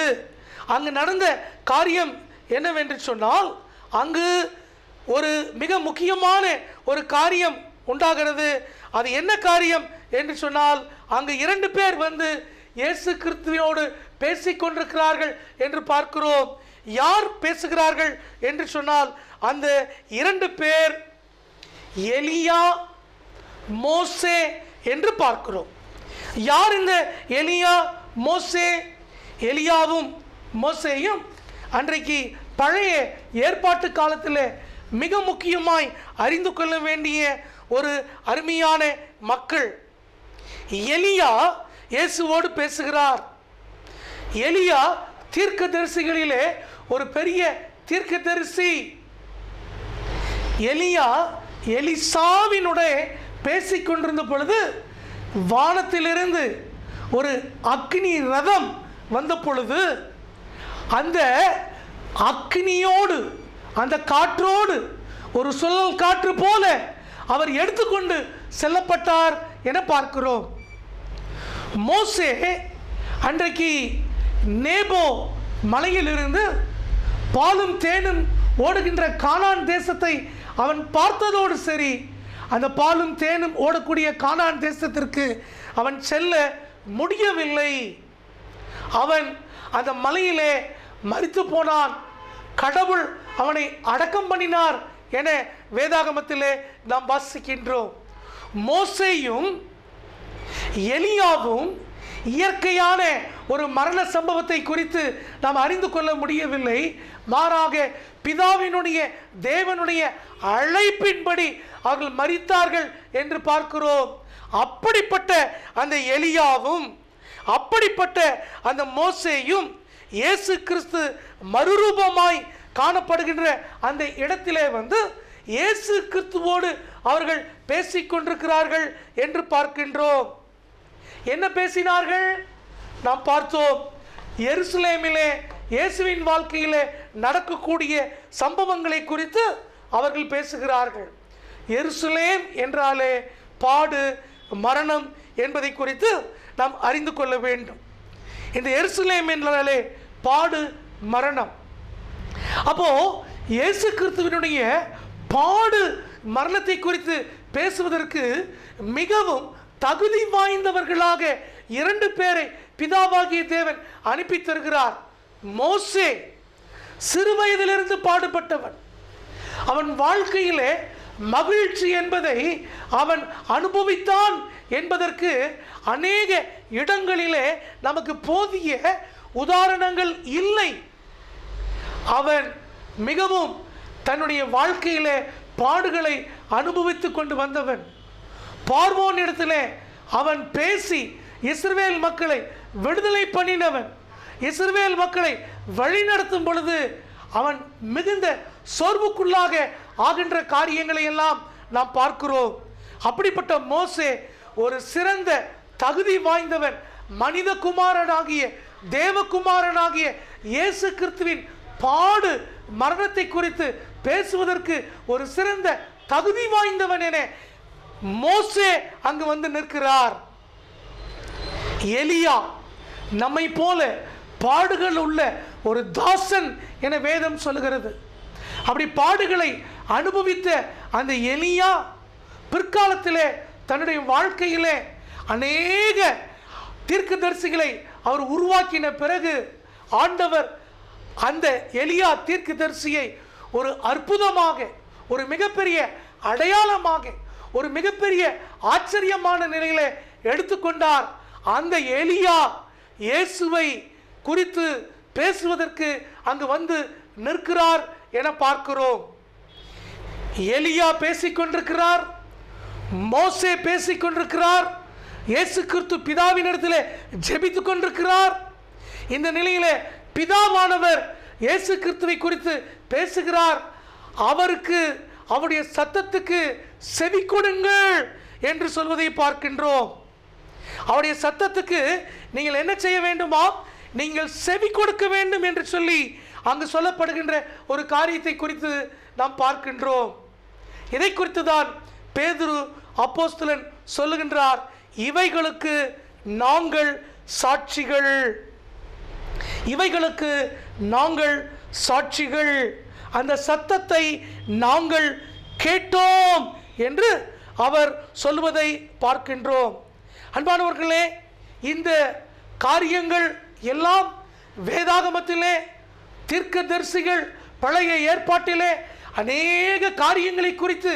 அங்கு நடந்த காரியம் என்னவென்று சொன்னால், அங்கு ஒரு மிக முக்கியமான ஒரு காரியம் உண்டாகிறது. அது என்ன காரியம் என்று சொன்னால், அங்கு 2 பேர் வந்து இயேசு கிறிஸ்துவோடு பேசிக்கொண்டிருக்கிறார்கள் என்று பார்க்கிறோம். யார் பேசுகிறார்கள் என்று சொன்னால், அந்த 2 பேர் எலியா, மோசே என்று பார்க்கிறோம். யார் இந்த எலியா, மோசே? எலியாவும் மோசேயும் அன்றைக்கு பழைய ஏற்பாட்டு காலத்தில் மிக முக்கியமாய் அறிந்து கொள்ள வேண்டிய ஒரு அருமையான மக்கள். எலியா இயேசுவோடு பேசுகிறார். எலியா தீர்க்கதரிசிகளிலே ஒரு பெரிய தீர்க்கதரிசி. எலியா எலிசாவினுடைய பேசிக்கொண்டிருந்த பொழுது வானத்திலிருந்து ஒரு அக்னி ரதம் வந்த பொழுது அந்த அக்னியோடு, அந்த காற்றோடு ஒரு சுழல் காற்று போல அவர் எடுத்துக்கொண்டு செல்லப்பட்டார் என பார்க்கிறோம். மோசே அன்றைக்கு நேபோ மலையிலிருந்து பாலும் தேனும் ஓடுகின்ற கானான் தேசத்தை அவன் பார்த்ததோடு சரி, அந்த பாலும் தேனும் ஓடக்கூடிய கானான் தேசத்திற்கு அவன் செல்ல முடியவில்லை. அவன் அந்த மலையிலே மரித்து போனான். கடவுள் அவனை அடக்கம் பண்ணினார் என வேதாகமத்திலே நாம் வாசிக்கின்றோம். மோசேயும் எலியாவும் இயற்கையான ஒரு மரண சம்பவத்தை குறித்து நாம் அறிந்து கொள்ள முடியவில்லை. மாறாக பிதாவினுடைய தேவனுடைய அழைப்பின்படி அவர்கள் மரித்தார்கள் என்று பார்க்கிறோம். அப்படிப்பட்ட அந்த எலியாவும் அப்படிப்பட்ட அந்த மோசேயும் இயேசு கிறிஸ்து மறுரூபமாய் காணப்படுகின்ற அந்த இடத்திலே இயேசு கிறிஸ்துவோடு அவர்கள் பேசிக்கொண்டிருக்கிறார்கள் என்று பார்க்கின்றோம். என்ன பேசினார்கள்? நாம் பார்த்தோம். எருசலேமிலே இயேசுவின் வாழ்க்கையிலே நடக்கக்கூடிய சம்பவங்களை குறித்து அவர்கள் பேசுகிறார்கள். எருசலேம் என்றாலே பாடு, மரணம் என்பதை குறித்து நாம் அறிந்து கொள்ள வேண்டும். இந்த எருசலேம் என்றாலே பாடு, மரணம். அப்போ இயேசு கிறிஸ்துவினுடைய பாடு மரணத்தை குறித்து பேசுவதற்கு மிகவும் தகுதி வாய்ந்தவர்களாக 2 பேரை பிதாவாகிய தேவன் அனுப்பி தருகிறார். மோசே சிறு வயதிலிருந்து பாடுபட்டவன். அவன் வாழ்க்கையிலே மகிழ்ச்சி என்பதை அவன் அனுபவித்தான் என்பதற்கு அநேக இடங்களிலே நமக்கு போதிய உதாரணங்கள் இல்லை. அவன் மிகவும் தன்னுடைய வாழ்க்கையிலே பாடுகளை அனுபவித்து கொண்டு வந்தவன். பார்வோன் இடத்திலே அவன் பேசி இஸ்ரவேல் மக்களை விடுதலை பண்ணினவன். இஸ்ரவேல் மக்களை வழிநடத்தும் பொழுது அவன் மிகுந்த சோர்வுக்குள்ளாக ஆகின்ற காரியங்களை எல்லாம் நாம் பார்க்கிறோம். அப்படிப்பட்ட மோசே ஒரு சிறந்த தகுதி வாய்ந்தவன். மனித குமாரனாகிய தேவகுமாரனாகிய இயேசு கிறிஸ்துவின் பாடு மரணத்தை குறித்து பேசுவதற்கு ஒரு சிறந்த தகுதி வாய்ந்தவன் என மோசே அங்கு நிற்கிறார். எலியா நம்மை போல பாடுகள் உள்ள ஒரு தாசன் என வேதம் சொல்லுகிறது. அப்படி பாடுகளை அனுபவித்த அந்த எலியா பிற்காலத்திலே தன்னுடைய வாழ்க்கையிலே அநேக தீர்க்கதரிசிகளை அவர் உருவாக்கின பிறகு ஆண்டவர் அந்த எலியா தீர்க்கதரிசியை ஒரு அற்புதமாக, ஒரு மிகப்பெரிய அடையாளமாக, ஒரு மிகப்பெரிய ஆச்சரியமான நிலையிலே எடுத்துக்கொண்டார். அந்த எலியா இயேசுவை குறித்து பேசுவதற்கு அங்கு நிற்கிறார் என பார்க்கிறோம். எலியா பேசிக்கொண்டிருக்கிறார், மோசே பேசிக்கொண்டிருக்கிறார், இயேசு கிறிஸ்து பிதாவினிடத்திலே ஜெபித்துக் கொண்டிருக்கிறார். இந்த நிலையிலே பிதாவானவர் இயேசு கிறிஸ்துவை குறித்து பேசுகிறார். அவருக்கு, அவருடைய சத்தத்துக்கு செவி கொடுங்கள் என்று சொல்வதை பார்க்கின்றோம். அவருடைய சத்தத்துக்கு நீங்கள் என்ன செய்ய வேண்டுமா? நீங்கள் செவி கொடுக்க வேண்டும் என்று சொல்லி அங்கு சொல்லப்படுகின்ற ஒரு காரியத்தை குறித்து நாம் பார்க்கின்றோம். இதை குறித்து தான் பேதுரு அப்போஸ்தலன் சொல்லுகின்றார், இவைகளுக்கு நாங்கள் சாட்சிகள், இவைகளுக்கு நாங்கள் சாட்சிகள், அந்த சத்தத்தை நாங்கள் கேட்டோம் என்று அவர் சொல்வதை பார்க்கின்றோம். அன்பானவர்களே, இந்த காரியங்கள் எல்லாம் வேதாகமத்திலே, தீர்க்கதரிசிகள் பழைய ஏற்பாட்டிலே அநேக காரியங்களை குறித்து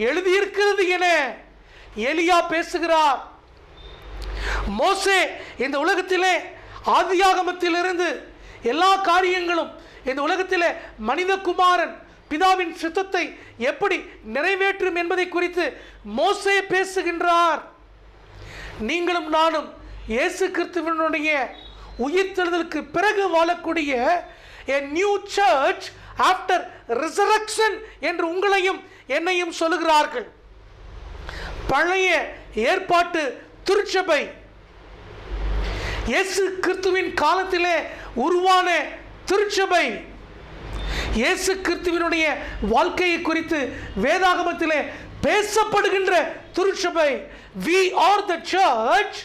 எழுதியிருக்கிறது என எலியா பேசுகிறார். மோசே இந்த உலகத்திலே ஆதியாகமத்திலிருந்து எல்லா காரியங்களும், இந்த உலகத்திலே மனிதகுமாரன் பிதாவின் சித்தத்தை எப்படி நிறைவேற்றும் என்பதை குறித்து மோசே பேசுகின்றார். நீங்களும் நானும் இயேசு கிறிஸ்துவினுடைய உயிர்த்தெழுதலுக்கு பிறகு வாழக்கூடிய a new church after resurrection என்று உங்களையும் என்னையும் சொல்லுகிறார்கள். பழைய ஏற்பாட்டு திருச்சபை இயேசு கிறிஸ்துவின் காலத்திலே உருவான திருச்சபை, இயேசு கிறிஸ்துவினுடைய வாழ்க்கையை குறித்து வேதாகமத்திலே பேசப்படுகின்ற திருச்சபை. We are the church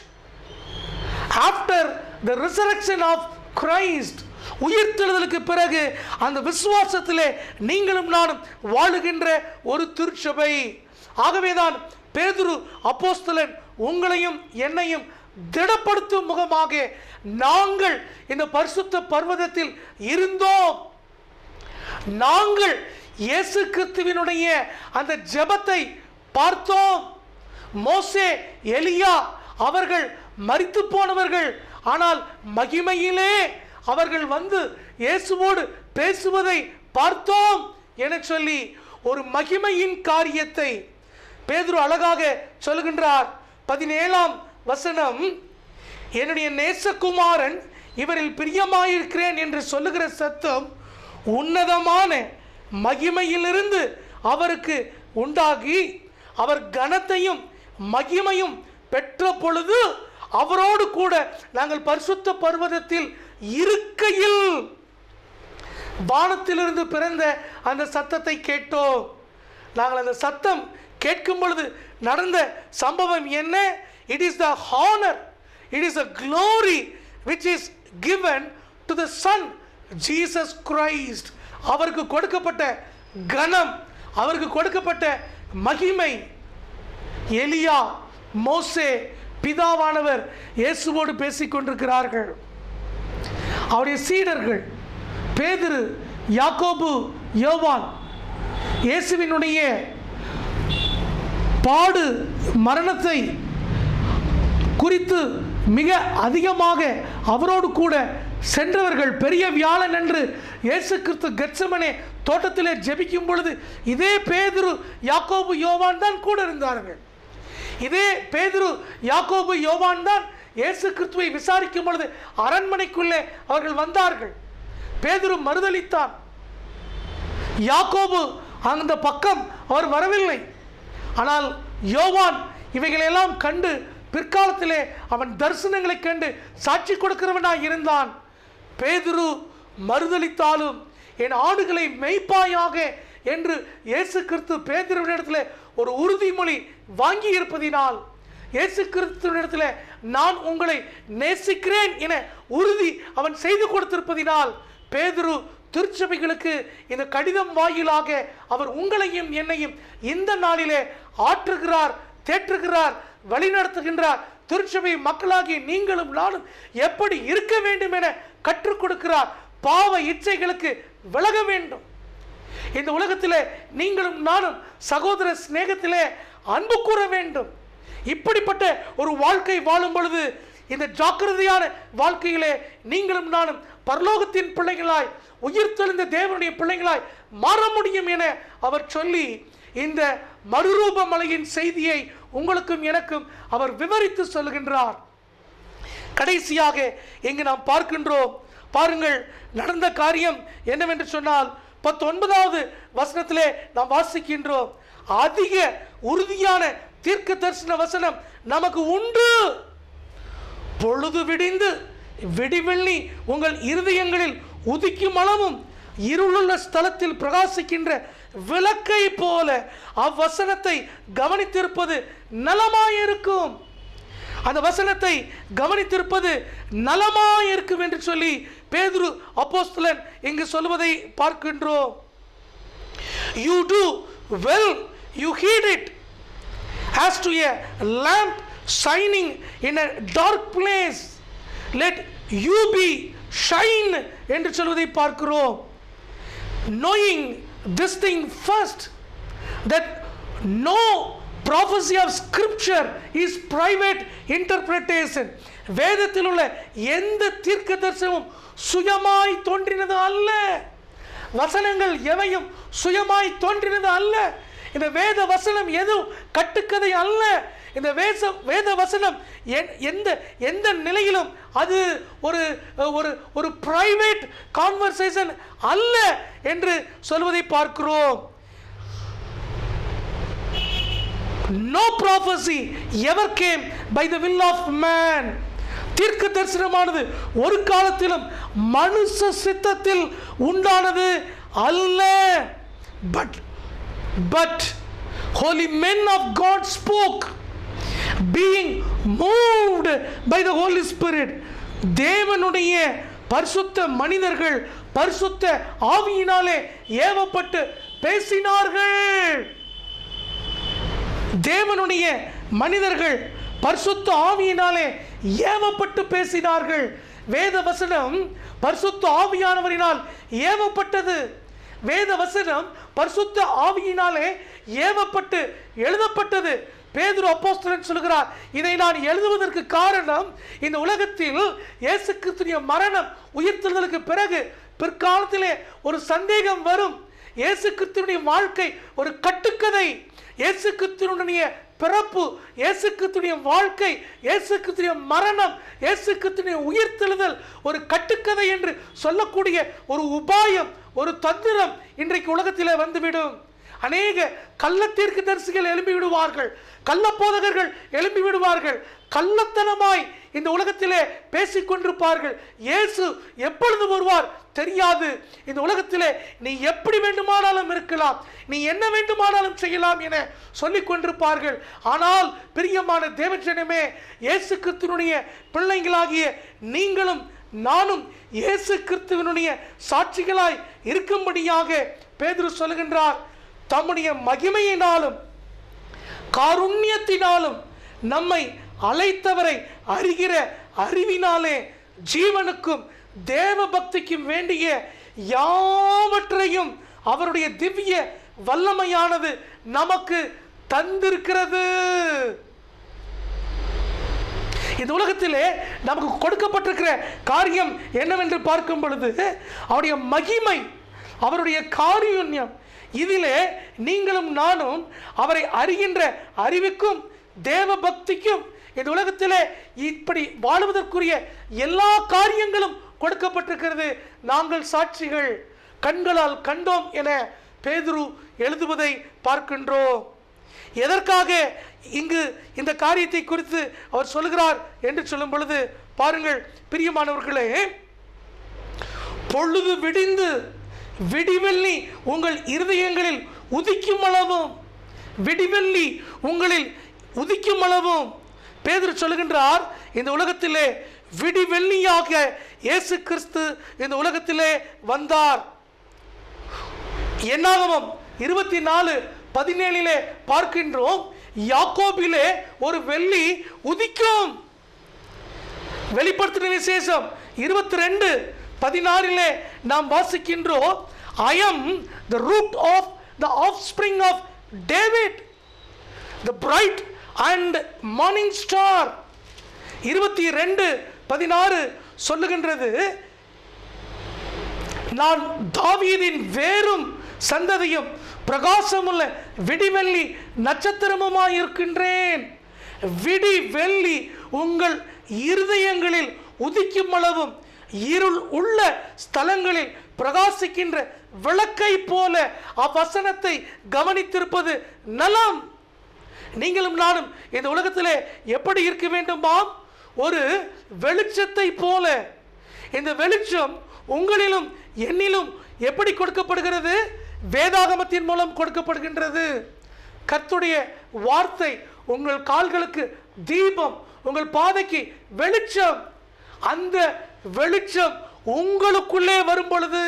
after the resurrection of Christ. உயிர்த்தெழுதலுக்கு பிறகு அந்த விசுவாசத்திலே நீங்களும் நானும் வாழுகின்ற ஒரு திருச்சபை. ஆகவேதான் பேதுரு அப்போஸ்தலன் உங்களையும் என்னையும் திடப்படுத்தும் முகமாக நாங்கள் இந்த பரிசுத்த பர்வதத்தில் இருந்தோம், நாங்கள் இயேசு கிறிஸ்துவினுடைய அந்த ஜெபத்தை பார்த்தோம், மோசே, எலியா அவர்கள் மரித்து போனவர்கள், ஆனால் மகிமையிலே அவர்கள் வந்து இயேசுவோடு பேசுவதை பார்த்தோம் என சொல்லி ஒரு மகிமையின் காரியத்தை பேதுரு அழகாக சொல்கின்றார். 17ஆம் வசனம், என்னுடைய நேசகுமாரன் இவரில் பிரியமாயிருக்கிறேன் என்று சொல்லுகிற சத்தம் உன்னதமான மகிமையிலிருந்து அவருக்கு உண்டாகி அவர் கனத்தையும் மகிமையும் பெற்ற பொழுது அவரோடு கூட நாங்கள் பரிசுத்த பர்வதத்தில் இருக்கையில் வானத்திலிருந்து பிறந்த அந்த சத்தத்தை கேட்டோம். நாங்கள் அந்த சத்தம் கேட்கும் பொழுது நடந்த சம்பவம் என்ன? It is the honor, it is a glory which is given to the Son Jesus Christ. அவருக்கு கொடுக்கப்பட்ட கனம், அவருக்கு கொடுக்கப்பட்ட மகிமை. எலியா, மோசே, பிதாவானவர் இயேசுவோடு பேசிக் கொண்டிருக்கிறார்கள். அவருடைய சீடர்கள் பேதுரு, யாக்கோபு, யோவான் இயேசுவினுடைய பாடு மரணத்தை குறித்து மிக அதிகமாக அவரோடு கூட சென்றவர்கள். பெரிய வியாழன் என்று இயேசு கிறிஸ்து கெத்செமனே தோட்டத்திலே ஜெபிக்கும் பொழுது இதே பேதுரு, யாக்கோபு, யோவான் தான் கூட இருந்தார்கள். இதே பேதுரு, யாக்கோபு, யோவான் தான் இயேசு கிறிஸ்துவை விசாரிக்கும் பொழுது அரண்மனைக்குள்ளே அவர்கள் வந்தார்கள். பேதுரு மறுதலித்தான். யாக்கோபு அந்த பக்கம் அவர் வரவில்லை. ஆனால் யோவான் இவைகளெல்லாம் கண்டு பிற்காலத்திலே அவன் தரிசனங்களை கண்டு சாட்சி கொடுக்கிறவனாய் இருந்தான். பேதுரு மறுதலித்தாலும் என் ஆடுகளை மேய்ப்பாயாக என்று இயேசு கிறிஸ்து பேதுருவினிடத்தில் ஒரு உறுதிமொழி வாங்கி இருப்பதினால், இயேசு கிறிஸ்துவினிடத்தில் நான் உங்களை நேசிக்கிறேன் என உறுதி அவன் செய்து கொடுத்திருப்பதினால் பேதுரு திருச்சபைகளுக்கு இந்த கடிதம் வாயிலாக அவர் உங்களையும் என்னையும் இந்த நாளிலே ஆற்றுகிறார், தேற்றுகிறார், வழிநடத்துகின்றார். திருச்சபை மக்களாகிய நீங்களும் நானும் எப்படி இருக்க வேண்டும் என கற்றுக் கொடுக்கிறார். பாவ இச்சைகளுக்கு விலக வேண்டும். இந்த உலகத்திலே நீங்களும் நானும் சகோதர சிநேகத்திலே அன்பு கூற வேண்டும். இப்படிப்பட்ட ஒரு வாழ்க்கை வாழும் பொழுது இந்த ஜாக்கிரதையான வாழ்க்கையிலே நீங்களும் நானும் பரலோகத்தின் பிள்ளைகளாய், உயிர்த்தெழுந்த தேவனுடைய பிள்ளைகளாய் மாற முடியும் என அவர் சொல்லி இந்த மறுரூப மலையின் செய்தியை உங்களுக்கும் எனக்கும் அவர் விவரித்து சொல்கின்றார். கடைசியாக இங்கு நாம் பார்க்கின்றோம். பாருங்கள், நடந்த காரியம் என்னவென்று சொன்னால் 19வது வசனத்திலே நாம் வாசிக்கின்றோம். அதிக உறுதியான தீர்க்க தரிசன வசனம் நமக்கு உண்டு. பொழுது விடிந்து விடிவெள்ளி உங்கள் இருதயங்களில் உதிக்கும் அளவும் இருளுள்ள ஸ்தலத்தில் பிரகாசிக்கின்ற விளக்கை போல அவ்வசனத்தை கவனித்திருப்பது நலமாயிருக்கும். அந்த வசனத்தை கவனித்திருப்பது நலமாயிருக்கும் என்று சொல்லி பேதுரு அப்போஸ்தலன் இங்கு சொல்வதை பார்க்கின்றோம். You do well, you heed it as to a lamp shining in a dark place, let you be shine என்று சொல்வதை பார்க்கிறோம். Knowing this thing first, that no prophecy of scripture is private interpretation. வேதத்தில் உள்ள எந்த தீர்க்க தரிசனமும் சுயமாய் தோன்றினது அல்ல. வசனங்கள் எவையும் சுயமாய் தோன்றினது அல்ல. இந்த வேத வசனம் எதுவும் கட்டுக்கதை அல்ல. இந்த வேத வசனம் எந்த நிலையிலும் அது ஒரு ஒரு ஒரு பிரைவேட் கான்வர்சேஷன் அல்ல என்று சொல்வதை பார்க்கிறோம். No prophecy ever came by the will of man. தீர்க்க தரிசனமானது ஒரு காலத்திலும் மனுஷ சித்தத்தில் உண்டானது அல்ல. But holy men of God spoke, being moved by the Holy Spirit. தேவனுடைய பரிசுத்த மனிதர்கள் பரிசுத்த ஆவியினாலே ஏவப்பட்டு பேசினார்கள். தேவனுடைய மனிதர்கள் பரிசுத்த ஆவியினாலே ஏவப்பட்டு பேசினார்கள். வேத வசனம் பரிசுத்த ஆவியானவரினால் ஏவப்பட்டது. வேத வசனம் பரிசுத்த ஆவியினாலே ஏவப்பட்டு எழுதப்பட்டது. பேதுரு அப்போஸ்தலன் சொல்கிறார், இதை நான் எழுதுவதற்கு காரணம், இந்த உலகத்தில் இயேசு கிறிஸ்துவின் மரணம் உயிர்த்தெழுதலுக்கு பிறகு பிற்காலத்திலே ஒரு சந்தேகம் வரும். இயேசு கிறிஸ்துவின் வாழ்க்கை ஒரு கட்டுக்கதை, இயேசு கிறிஸ்துவினுடைய பிறப்பு, இயேசு கிறிஸ்துவினுடைய வாழ்க்கை, இயேசு கிறிஸ்துவின் மரணம், இயேசு கிறிஸ்துவின் உயிர்த்தெழுதல் ஒரு கட்டுக்கதை என்று சொல்லக்கூடிய ஒரு உபாயம், ஒரு தந்திரம் இன்றைக்கு உலகத்திலே வந்துவிடும். அநேக கள்ள தீர்க்கதரிசிகள் எழுப்பி விடுவார்கள், கள்ள போதகர்கள் எழுப்பி விடுவார்கள், கள்ளத்தனமாய் இந்த உலகத்திலே பேசிக்கொண்டிருப்பார்கள். இயேசு எப்பொழுது வருவார் தெரியாது, இந்த உலகத்திலே நீ எப்படி வேண்டுமானாலும் இருக்கலாம், நீ என்ன வேண்டுமானாலும் செய்யலாம் என சொல்லிக் கொண்டிருப்பார்கள். ஆனால் பிரியமான தேவஜனமே, இயேசு கிறிஸ்துவினுடைய பிள்ளைகளாகிய நீங்களும் நானும் இயேசு கிறிஸ்துவினுடைய சாட்சிகளாய் இருக்கும்படியாக பேதுரு சொல்கின்றார். தம்முடைய மகிமையினாலும் காருண்யத்தினாலும் நம்மை அழைத்தவரை அறிகிற அறிவினாலே ஜீவனுக்கும் தேவ பக்திக்கும் வேண்டிய யாவற்றையும் அவருடைய திவ்ய வல்லமையானது நமக்கு தந்திருக்கிறது. இந்த உலகத்திலே நமக்கு கொடுக்கப்பட்டிருக்கிற காரியம் என்னவென்று பார்க்கும் பொழுது அவருடைய மகிமை, அவருடைய காருண்யம், இதிலே நீங்களும் நானும் அவரை அறிகின்ற அறிவுக்கும் தேவ பக்திக்கும் இந்த உலகத்திலே இப்படி வாழ்வதற்குரிய எல்லா காரியங்களும் கொடுக்கப்பட்டிருக்கிறது. நாங்கள் சாட்சிகள், கண்களால் கண்டோம் என பேதுரு எழுதுவதை பார்க்கின்றோம். எதற்காக இங்கு இந்த காரியத்தை குறித்து அவர் சொல்கிறார் என்று சொல்லும் பொழுது பாருங்கள் பிரியமானவர்களே, பொழுது விடிந்து விடிவெள்ளி உங்கள் இருதயங்களில் உதிக்கும் அளவும், விடிவெள்ளி உங்களில் உதிக்கும் அளவும் பேதுரு சொல்லுகின்றார், இந்த உலகத்திலே விடிவெள்ளியாக இயேசு கிறிஸ்து இந்த உலகத்திலே வந்தார். என்னாகமம் 24:17 பார்க்கின்றோம், யாக்கோபிலே ஒரு வெள்ளி உதிக்கும். வெளிப்படுத்தின விசேஷம் 22:16 நாம் வாசிக்கின்றோம், I am the root of the offspring of David, the bright and morning star. 22:16 சொல்லுகின்றது, நான் தாவீதின் வேரும் சந்ததியும் பிரகாசமுள்ள விடிவெள்ளி நட்சத்திரமுமாய் இருக்கின்றேன். விடிவெள்ளி உங்கள் இருதயங்களில் உதிக்கும் அளவும் இருள் உள்ள ஸ்தலங்களில் பிரகாசிக்கின்ற விளக்கை போல அவ்வசனத்தை கவனித்திருப்பது நலம். நீங்களும் நானும் இந்த உலகத்திலே எப்படி இருக்க வேண்டுமாம்? ஒரு வெளிச்சத்தை போல. இந்த வெளிச்சம் உங்களிலும் என்னிலும் எப்படி கொடுக்கப்படுகிறது? வேதாகமத்தின் மூலம் கொடுக்கப்படுகின்றது. கர்த்தருடைய வார்த்தை உங்கள் கால்களுக்கு தீபம், உங்கள் பாதைக்கு வெளிச்சம். அந்த வெளிச்சம் உங்களுக்குள்ளே வரும் பொழுது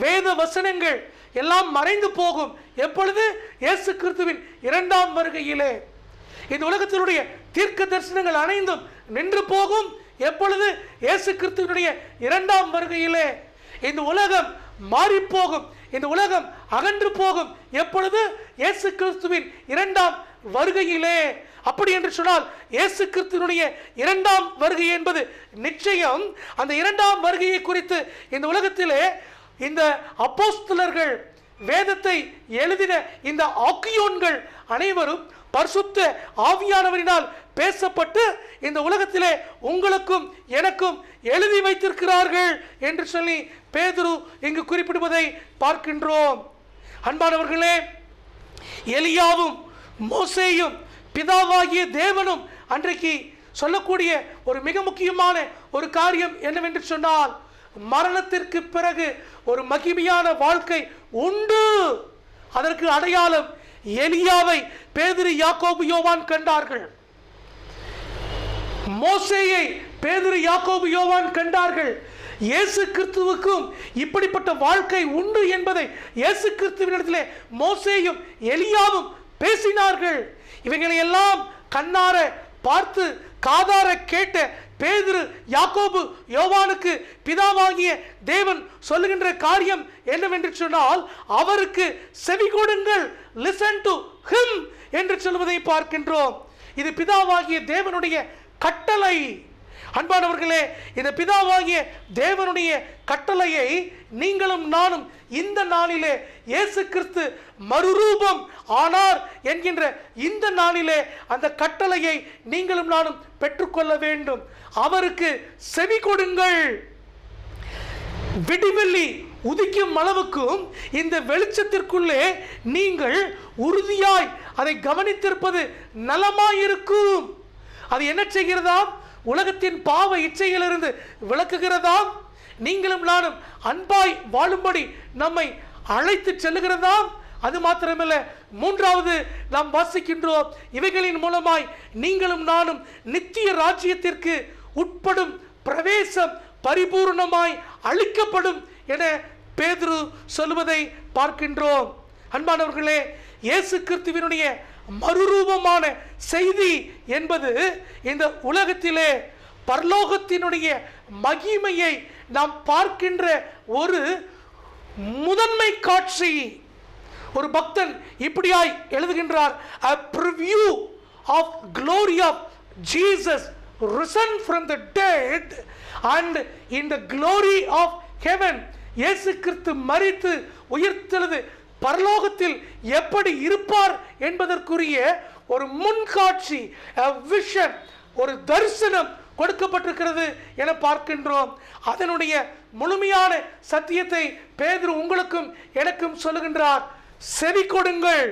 வேத வசனங்கள் எல்லாம் மறைந்து போகும். எப்பொழுது? இயேசு கிறிஸ்துவின் இரண்டாம் வருகையிலே. இந்த உலகத்தினுடைய தீர்க்க தரிசனங்கள் அனைத்தும் நின்று போகும். எப்பொழுது? இயேசு கிறிஸ்துவினுடைய இரண்டாம் வருகையிலே. இந்த உலகம் மாறி போகும், இந்த உலகம் அகன்று போகும். எப்பொழுது? இயேசு கிறிஸ்துவின் இரண்டாம் வருகையிலே. அப்படி என்று சொன்னால் இயேசு கிறிஸ்துவினுடைய இரண்டாம் வருகை என்பது நிச்சயம். அந்த இரண்டாம் வருகையை குறித்து இந்த உலகத்திலே இந்த அப்போஸ்தலர்கள், வேதத்தை எழுதின இந்த ஆக்கியோன்கள் அனைவரும் பரிசுத்த ஆவியானவரினால் பேசப்பட்டு இந்த உலகத்திலே உங்களுக்கும் எனக்கும் எழுதி வைத்திருக்கிறார்கள் என்று சொல்லி பேதுரு இங்கு குறிப்பிடுவதை பார்க்கின்றோம். அன்பானவர்களே, எலியாவும் மோசேயும் பிதாவாகிய தேவனும் அன்றைக்கு சொல்லக்கூடிய ஒரு மிக முக்கியமான ஒரு காரியம் என்னவென்று சொன்னால், மரணத்திற்கு பிறகு ஒரு மகிமையான வாழ்க்கை உண்டு. அதற்கு அடையாளம் எலியாவை பேதுரு, யாக்கோபு, யோவான் கண்டார்கள். மோசேயை பேதுரு, யாக்கோபு, யோவான் கண்டார்கள். இயேசு கிறிஸ்துவுக்கும் இப்படிப்பட்ட வாழ்க்கை உண்டு என்பதை இயேசு கிறிஸ்துவினிடத்திலே மோசேயும் எலியாவும் பேசினார்கள். இவைகளை எல்லாம் கண்ணார பார்த்து காதார கேட்ட பேதுரு, யாக்கோபு, யோவானுக்கு பிதாவாகிய தேவன் சொல்லுகின்ற காரியம் என்னவென்று சொன்னால், அவருக்கு செவி கொடுங்கள், listen to him என்று சொல்வதை பார்க்கின்றோம். இது பிதாவாகிய தேவனுடைய கட்டளை. அன்பானவர்களே, இந்த பிதாவாகிய தேவனுடைய கட்டளையை நீங்களும் நானும் இந்த நாளிலே இயேசு கிறிஸ்து மறுரூபம் ஆனார் என்கின்ற இந்த நாளிலே அந்த கட்டளையை நீங்களும் நானும் பெற்றுக்கொள்ள வேண்டும். அவருக்கு செவி கொடுங்கள். விடிவெள்ளி உதிக்கும் அளவுக்கும் இந்த வெளிச்சத்திற்குள்ளே நீங்கள் உறுதியாய் அதை கவனித்திருப்பது நலமாயிருக்கும். அது என்ன செய்கிறதாம்? உலகத்தின் பாவ இச்சையிலிருந்து விளக்குகிறதாம். நீங்களும் நானும் அன்பாய் வாழும்படி நம்மை அழைத்து செல்லுகிறதாம். அது மாத்திரமல்ல, மூன்றாவது நாம் வாசிக்கின்றோம், இவைகளின் மூலமாய் நீங்களும் நானும் நித்திய ராஜ்யத்திற்கு உட்படும் பிரவேசம் பரிபூர்ணமாய் அளிக்கப்படும் என பேதுரு சொல்வதை பார்க்கின்றோம். அன்பானவர்களே, இயேசு கிறிஸ்துவினுடைய மறுரூபமான செய்தி என்பது இந்த உலகத்திலே பரலோகத்தினுடைய மகிமையை நாம் பார்க்கின்ற ஒரு முதன்மை காட்சி. ஒரு பக்தன் இப்படியாய் எழுதுகின்றார், a preview of glory of Jesus risen from the dead and in the glory of heaven. இயேசு கிறிஸ்து மரித்து உயிர்த்தெழுது பரலோகத்தில் எப்படி இருப்பார் என்பதற்குரிய ஒரு முன்காட்சி, a vision, ஒரு தரிசனம் கொடுக்கப்பட்டிருக்கிறது என பார்க்கின்றோம். அதனுடைய முழுமையான சத்தியத்தை பேதுரு உங்களுக்கும் எனக்கும் சொல்லுகின்றார். செவி கொடுங்கள்,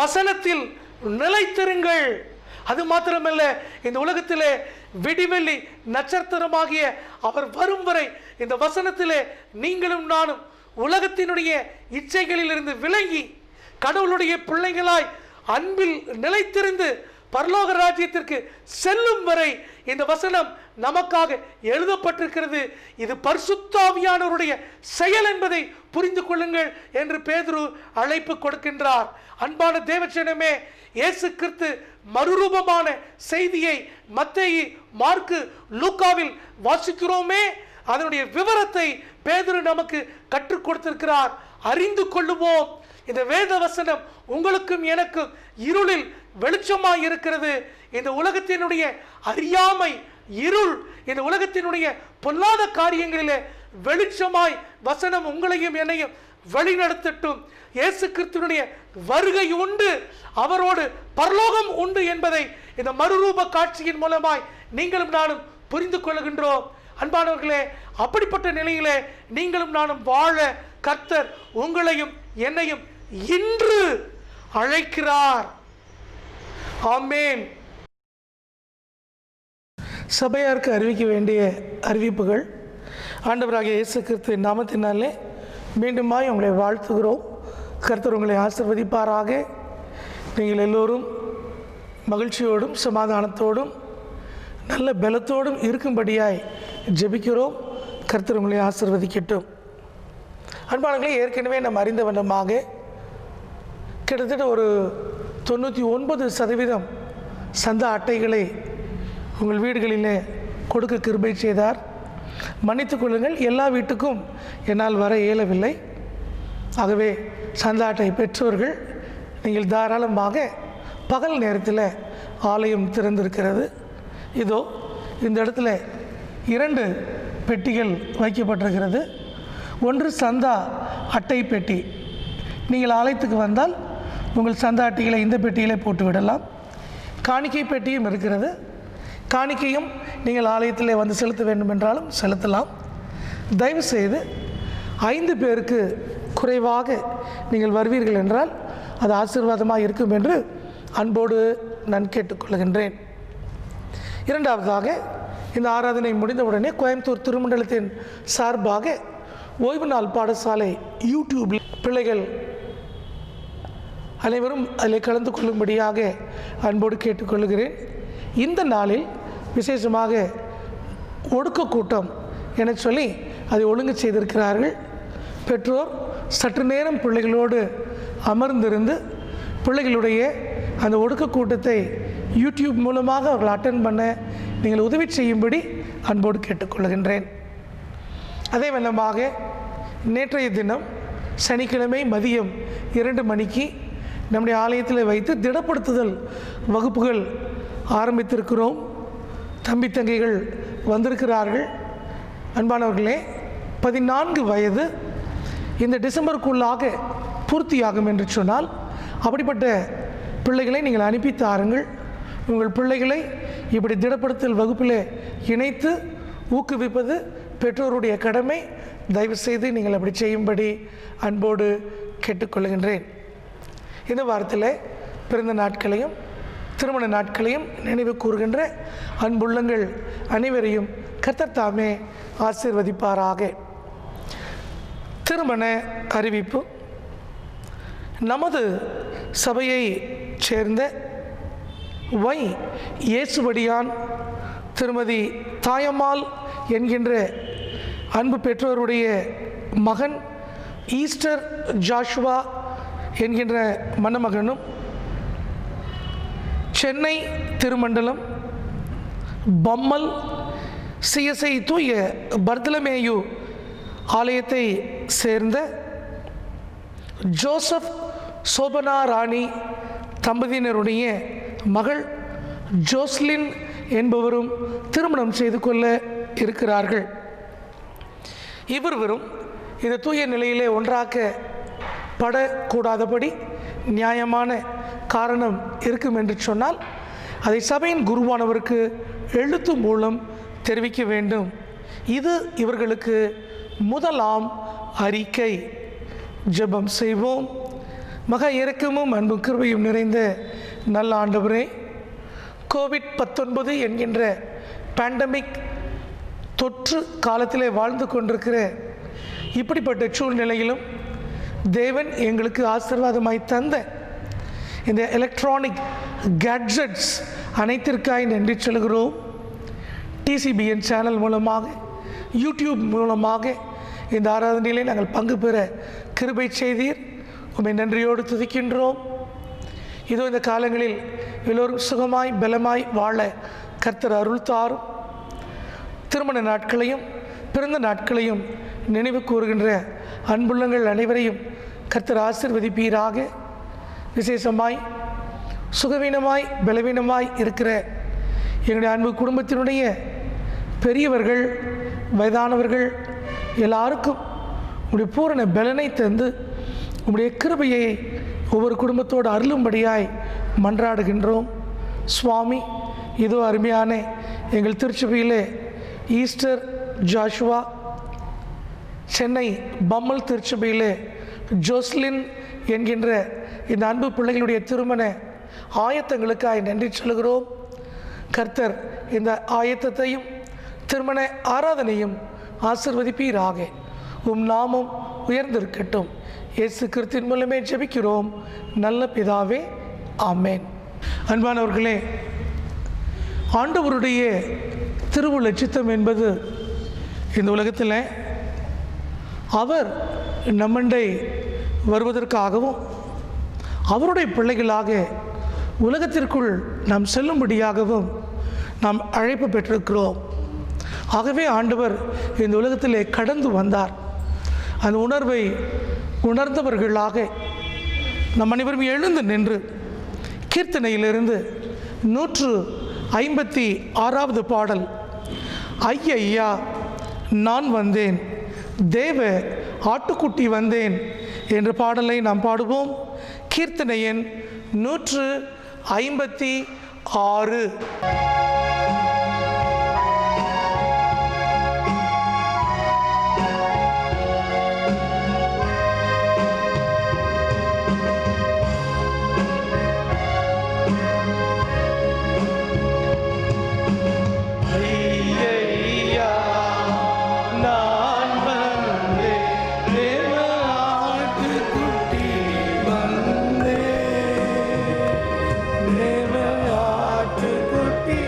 வசனத்தில் நிலைத்திருங்கள். அது மாத்திரமல்ல, இந்த உலகத்திலே விடிவெள்ளி நட்சத்திரமாகிய அவர் வரும் வரை இந்த வசனத்திலே நீங்களும் நானும் உலகத்தினுடைய இச்சைகளிலிருந்து விலகி கடவுளுடைய பிள்ளைகளாய் அன்பில் நிலைத்திருந்து பரலோக ராஜ்யத்திற்கு செல்லும் வரை இந்த வசனம் நமக்காக எழுதப்பட்டிருக்கிறது. இது பரிசுத்த ஆவியானவருடைய செயல் என்பதை புரிந்து கொள்ளுங்கள் என்று பேதுரு அழைப்பு கொடுக்கின்றார். அன்பான தேவஜனமே, இயேசு கிறிஸ்து மறுரூபமான செய்தியை மத்தேயு, மார்க்கு, லூக்காவில் வாசிக்கிறோமே. அதனுடைய விவரத்தை பேதுரு நமக்கு கற்றுக் கொடுத்திருக்கிறார். அறிந்து கொள்ளுவோம். இந்த வேத வசனம் உங்களுக்கும் எனக்கும் இருளில் வெளிச்சமாய் இருக்கிறது. இந்த உலகத்தினுடைய அறியாமை, இருள், இந்த உலகத்தினுடைய பொல்லாத காரியங்களிலே வெளிச்சமாய் வசனம் உங்களையும் என்னையும் வழிநடத்தட்டும். இயேசு கிறிஸ்துவினுடைய வருகை உண்டு, அவரோடு பரலோகம் உண்டு என்பதை இந்த மறுரூப காட்சியின் மூலமாய் நீங்களும் நானும் புரிந்து கொள்கின்றோம். அன்பானவர்களே, அப்படிப்பட்ட நிலையிலே நீங்களும் நானும் வாழ கர்த்தர் உங்களையும் என்னையும் இன்று அழைக்கிறார். ஆமென். சபையாருக்கு அறிவிக்க வேண்டிய அறிவிப்புகள். ஆண்டவராகிய இயேசு கிறிஸ்துவின் நாமத்தினாலே மீண்டுமாய் உங்களை வாழ்த்துகிறோம். கர்த்தர் உங்களை ஆசீர்வதிப்பாராக. நீங்கள் எல்லோரும் மகிழ்ச்சியோடும் சமாதானத்தோடும் நல்ல பலத்தோடும் இருக்கும்படியாய் ஜெபிக்கிறோம். கர்த்தர் உங்களை ஆசீர்வதிக்கட்டும். அன்பானவர்களே, ஏற்கனவே நம்ம அறிந்த வண்ணமாக கிட்டத்தட்ட ஒரு 99% சந்தா அட்டைகளை உங்கள் வீடுகளிலே கொடுக்க கிருபை செய்தார். மன்னித்துக் கொள்ளுங்கள், எல்லா வீட்டுக்கும் என்னால் வர இயலவில்லை. ஆகவே சந்தா அட்டை பெற்றோர்கள் நீங்கள் தாராளமாக பகல் நேரத்தில் ஆலயம் திறந்திருக்கிறது. இதோ இந்த இடத்துல 2 பெட்டிகள் வைக்கப்பட்டிருக்கிறது. ஒன்று சந்தா அட்டை பெட்டி. நீங்கள் ஆலயத்துக்கு வந்தால் உங்கள் சந்தா அட்டைகளை இந்த பெட்டியிலே போட்டு விடலாம். காணிக்கை பெட்டியும் இருக்கிறது. காணிக்கையும் நீங்கள் ஆலயத்திலே வந்து செலுத்த வேண்டும் என்றாலும் செலுத்தலாம். தயவுசெய்து 5 பேருக்கு குறைவாக நீங்கள் வருவீர்கள் என்றால் அது ஆசீர்வாதமாக இருக்கும் என்று அன்போடு நான் கேட்டுக்கொள்கின்றேன். இரண்டாவதாக, இந்த ஆராதனை முடிந்தவுடனே கோயம்புத்தூர் திருமண்டலத்தின் சார்பாக ஓய்வு நாள் பாடசாலை யூடியூபில் பிள்ளைகள் அனைவரும் அதில் கலந்து கொள்ளும்படியாக அன்போடு கேட்டுக்கொள்கிறேன். இந்த நாளில் விசேஷமாக ஒடுக்க கூட்டம் என சொல்லி அதை ஒழுங்கு செய்திருக்கிறார்கள். பெற்றோர் சற்று நேரம் பிள்ளைகளோடு அமர்ந்திருந்து பிள்ளைகளுடைய அந்த ஒடுக்க கூட்டத்தை யூடியூப் மூலமாக அவர்கள் அட்டென்ட் பண்ண நீங்கள் உதவி செய்யும்படி அன்போடு கேட்டுக்கொள்கின்றேன். அதே வண்ணமாக நேற்றைய தினம் சனிக்கிழமை மதியம் 2 மணிக்கு நம்முடைய ஆலயத்தில் வைத்து திடப்படுத்துதல் வகுப்புகள் ஆரம்பித்திருக்கிறோம். தம்பி தங்கைகள் வந்திருக்கிறார்கள். அன்பானவர்களே, 14 வயது இந்த டிசம்பருக்குள்ளாக பூர்த்தியாகும் என்று சொன்னால் அப்படிப்பட்ட பிள்ளைகளை நீங்கள் அனுப்பி தாருங்கள். உங்கள் பிள்ளைகளை இப்படி திடப்படுத்தல் வகுப்பில் இணைத்து ஊக்குவிப்பது பெற்றோருடைய கடமை. தயவு செய்து நீங்கள் அப்படி செய்யும்படி அன்போடு கேட்டுக்கொள்கின்றேன். இந்த வாரத்தில் பிறந்த நாட்களையும் திருமண நாட்களையும் நினைவு கூறுகின்ற அன்புள்ளங்கள் அனைவரையும் கர்த்தர் தாமே ஆசீர்வதிப்பாராக. திருமண அறிவிப்பு. நமது சபையை சேர்ந்த இயேசுவடியான் திருமதி தாயம்மாள் என்கின்ற அன்பு பெற்றோருடைய மகன் ஈஸ்டர் ஜாஷுவா என்கின்ற மணமகனும் சென்னை திருமண்டலம் பம்மல் சிஎஸ்ஐ தூய பர்தலமேயு ஆலயத்தை சேர்ந்த ஜோசப் சோபனா ராணி தம்பதியினருடைய மகள் ஜோஸ்லின் என்பவரும் திருமணம் செய்து கொள்ள இருக்கிறார்கள். இவரும் இந்த தூய நிலையிலே ஒன்றாக்கப்படக்கூடாதபடி நியாயமான காரணம் இருக்கும் என்று சொன்னால் அதை சபையின் குருவானவருக்கு எழுத்து மூலம் தெரிவிக்க வேண்டும். இது இவர்களுக்கு முதலாம் அறிக்கை. ஜெபம் செய்வோம். மகா இரக்கமும் அன்பும் கிருபையும் நிறைந்த நல்ல ஆண்டவரே, கோவிட்-19 என்கின்ற பேண்டமிக் தொற்று காலத்திலே வாழ்ந்து கொண்டிருக்கிற இப்படிப்பட்ட சூழ்நிலையிலும் தேவன் எங்களுக்கு ஆசீர்வாதமாய் தந்த இந்த எலக்ட்ரானிக் கேட்ஜெட்ஸ் அனைத்திற்காய் நன்றி சொல்கிறோம். TCBN சேனல் மூலமாக, யூடியூப் மூலமாக இந்த ஆராதனையிலே நாங்கள் பங்கு பெற கிருபை செய்தீர். உம்மை நன்றியோடு துதிக்கின்றோம். இதோ இந்த காலங்களில் எல்லோரும் சுகமாய் பலமாய் வாழ கர்த்தர் அருள் தாரும். திருமண நாட்களையும் பிறந்த நாட்களையும் நினைவு கூறுகின்ற அன்புள்ளங்கள் அனைவரையும் கர்த்தர் ஆசீர்வதிப்பீராக. விசேஷமாய் சுகவீனமாய் பலவீனமாய் இருக்கிற எங்களுடைய அன்பு குடும்பத்தினுடைய பெரியவர்கள் வயதானவர்கள் எல்லாருக்கும் உங்களுடைய பூரண பலனை தந்து உங்களுடைய கிருபையை ஒவ்வொரு குடும்பத்தோடு அருளும்படியாய் மன்றாடுகின்றோம். சுவாமி, இதோ அருமையான எங்கள் திருச்சபையிலே ஈஸ்டர் ஜாஷுவா, சென்னை பம்மல் திருச்சபையிலே ஜோஸ்லின் என்கின்ற இந்த அன்பு பிள்ளைகளுடைய திருமண ஆயத்தங்களுக்காய் நன்றி சொல்கிறோம். கர்த்தர் இந்த ஆயத்தத்தையும் திருமண ஆராதனையும் ஆசீர்வதிப்பீராக. உம் நாமம் உயர்ந்திருக்கட்டும். இயேசு கிறிஸ்துவின் மூலமே ஜெபிக்கிறோம் நல்ல பிதாவே, ஆமேன். அன்பானவர்களே, ஆண்டவருடைய திருவுள்ள சித்தம் என்பது இந்த உலகத்தில் அவர் நம்மண்டை வருவதற்காகவும் அவருடைய பிள்ளைகளாக உலகத்திற்குள் நாம் செல்லும்படியாகவும் நாம் அழைப்பு பெற்றிருக்கிறோம். ஆகவே ஆண்டவர் இந்த உலகத்திலே கடந்து வந்தார். அந்த உணர்வை உணர்ந்தவர்களாக நம் அனைவரும் எழுந்து நின்று கீர்த்தனையிலிருந்து 156வது பாடல், ஐயா நான் வந்தேன், தேவ ஆட்டுக்குட்டி வந்தேன் என்ற பாடலை நாம் பாடுவோம். கீர்த்தனை எண் 156. குட்டி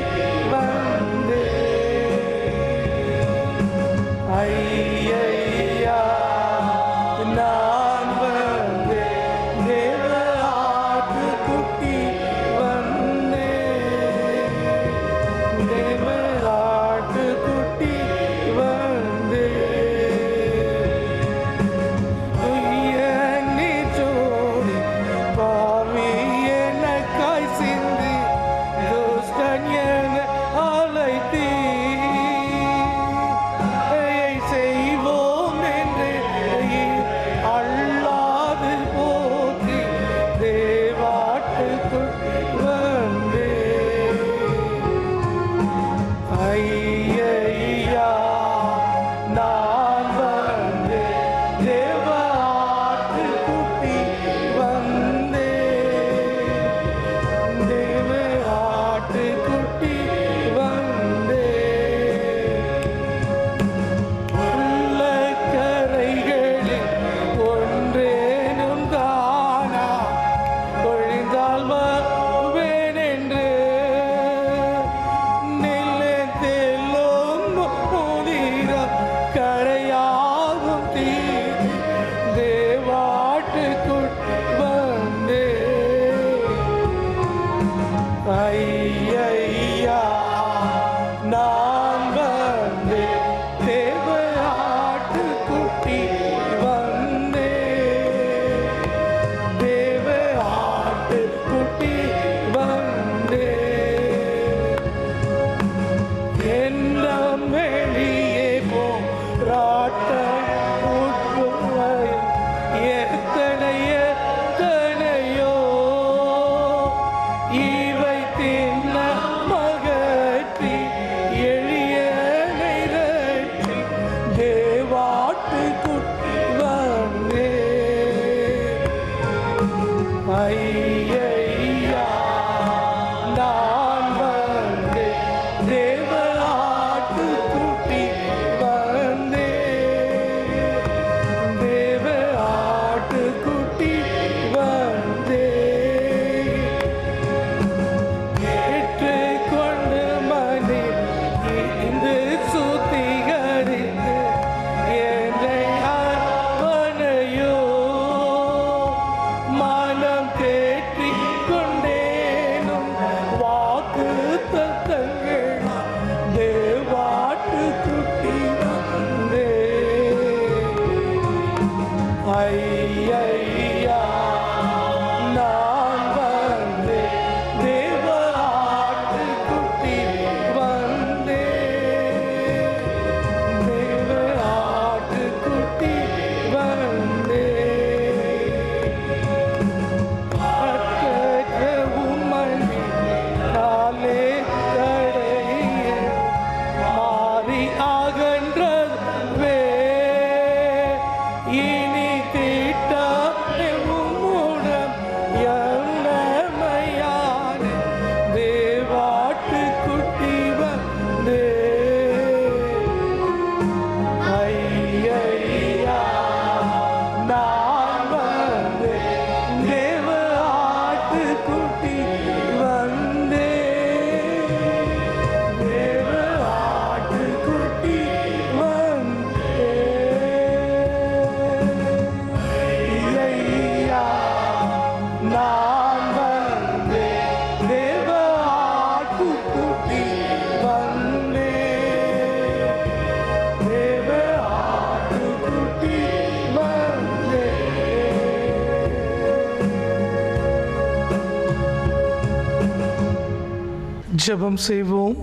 ஜெபம் செய்வோம்.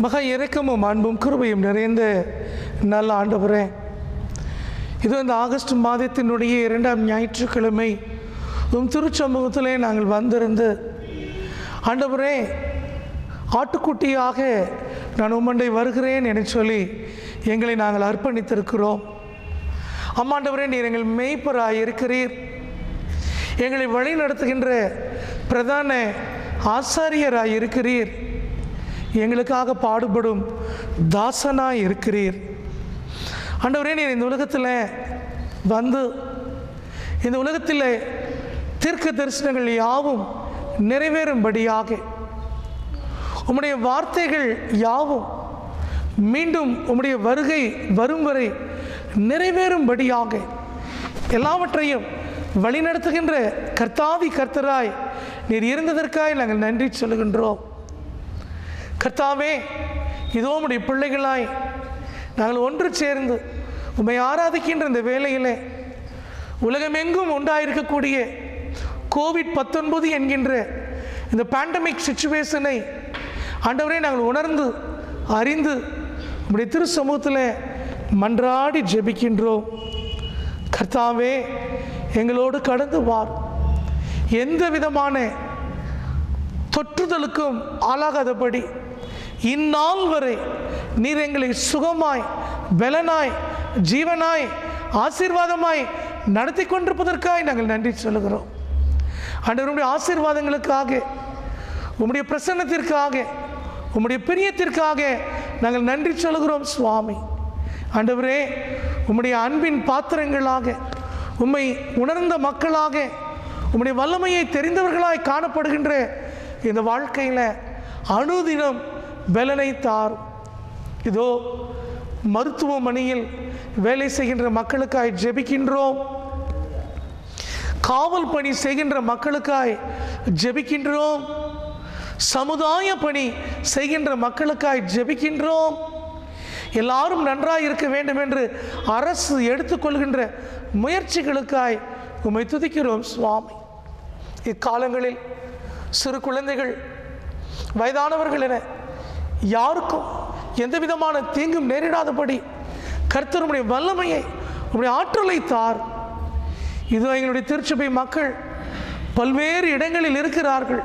மகா இரக்கமும் அன்பும் கிருபையும் நிறைந்த நல்ல ஆண்டவரே, இது இந்த ஆகஸ்ட் மாதத்தினுடைய 2ஆம் ஞாயிற்றுக்கிழமை திருச்சமூகத்திலே நாங்கள் வந்திருந்து ஆண்டவரே, ஆட்டுக்குட்டியாக நான் உம்மண்டை வருகிறேன் என சொல்லி எங்களை நாங்கள் அர்ப்பணித்திருக்கிறோம். அம்மாண்டவரே, நீர் எங்கள் மேய்ப்பராய் இருக்கிறீர். எங்களை வழி நடத்துகின்ற பிரதான ஆசாரியராய் இருக்கிறீர். எங்களுக்காக பாடுபடும் தாசனாய் இருக்கிறீர். ஆண்டவரே, நீர் இந்த உலகத்தில் வந்து இந்த உலகத்தில் தீர்க்க தரிசனங்கள் யாவும் நிறைவேறும்படியாக, உம்முடைய வார்த்தைகள் யாவும் மீண்டும் உம்முடைய வருகை வரும் வரை நிறைவேறும்படியாக எல்லாவற்றையும் வழிநடத்துகின்ற கர்த்தாதி கர்த்தராய் நீர் இருந்ததற்காக நாங்கள் நன்றி சொல்லுகின்றோம். கர்த்தாவே, இதோ உம்முடைய பிள்ளைகளாய் நாங்கள் ஒன்று சேர்ந்து உம்மை ஆராதிக்கின்ற இந்த வேளையிலே உலகமெங்கும் உண்டாயிருக்கக்கூடிய COVID-19 என்கின்ற இந்த பேண்டமிக் சிச்சுவேஷனை ஆண்டவரே நாங்கள் உணர்ந்து அறிந்து உம்முடைய திரு சமூகத்தில் மன்றாடி ஜெபிக்கின்றோம். கர்த்தாவே, எங்களோடு கடந்து வார். எந்த விதமான தொற்றுதலுக்கும் ஆளாகாதபடி இந்நாள் வரை நீர் எங்களை சுகமாய், பலனாய், ஜீவனாய், ஆசீர்வாதமாய் நடத்தி கொண்டிருப்பதற்காக நாங்கள் நன்றி சொல்லுகிறோம். ஆண்டவருடைய ஆசீர்வாதங்களுக்காக, உம்முடைய பிரசன்னத்திற்காக, உம்முடைய பிரியத்திற்காக நாங்கள் நன்றி சொல்லுகிறோம் சுவாமி. ஆண்டவரே, உம்முடைய அன்பின் பாத்திரங்களாக, உம்மை உணர்ந்த மக்களாக, உம்முடைய வல்லமையை தெரிந்தவர்களாய் காணப்படுகின்ற இந்த வாழ்க்கையில் அனுதினம் பலனை தாரும். இதோ மருத்துவமனையில் வேலை செய்கின்ற மக்களுக்காய் ஜெபிக்கின்றோம். காவல் பணி செய்கின்ற மக்களுக்காய் ஜெபிக்கின்றோம். சமுதாய பணி செய்கின்ற மக்களுக்காய் ஜெபிக்கின்றோம். எல்லாரும் நன்றாக இருக்க வேண்டும் என்று அரசு எடுத்துக்கொள்கின்ற முயற்சிகளுக்காய் உம்மை துதிக்கிறோம் சுவாமி. இக்காலங்களில் சிறு குழந்தைகள், வயதானவர்கள் என யாருக்கும் எந்த விதமான தீங்கும் நேரிடாதபடி கர்த்தருடைய வல்லமையை, உம்முடைய ஆற்றலை தார். இதோ எங்களுடைய திருச்சபை மக்கள் பல்வேறு இடங்களில் இருக்கிறார்கள்.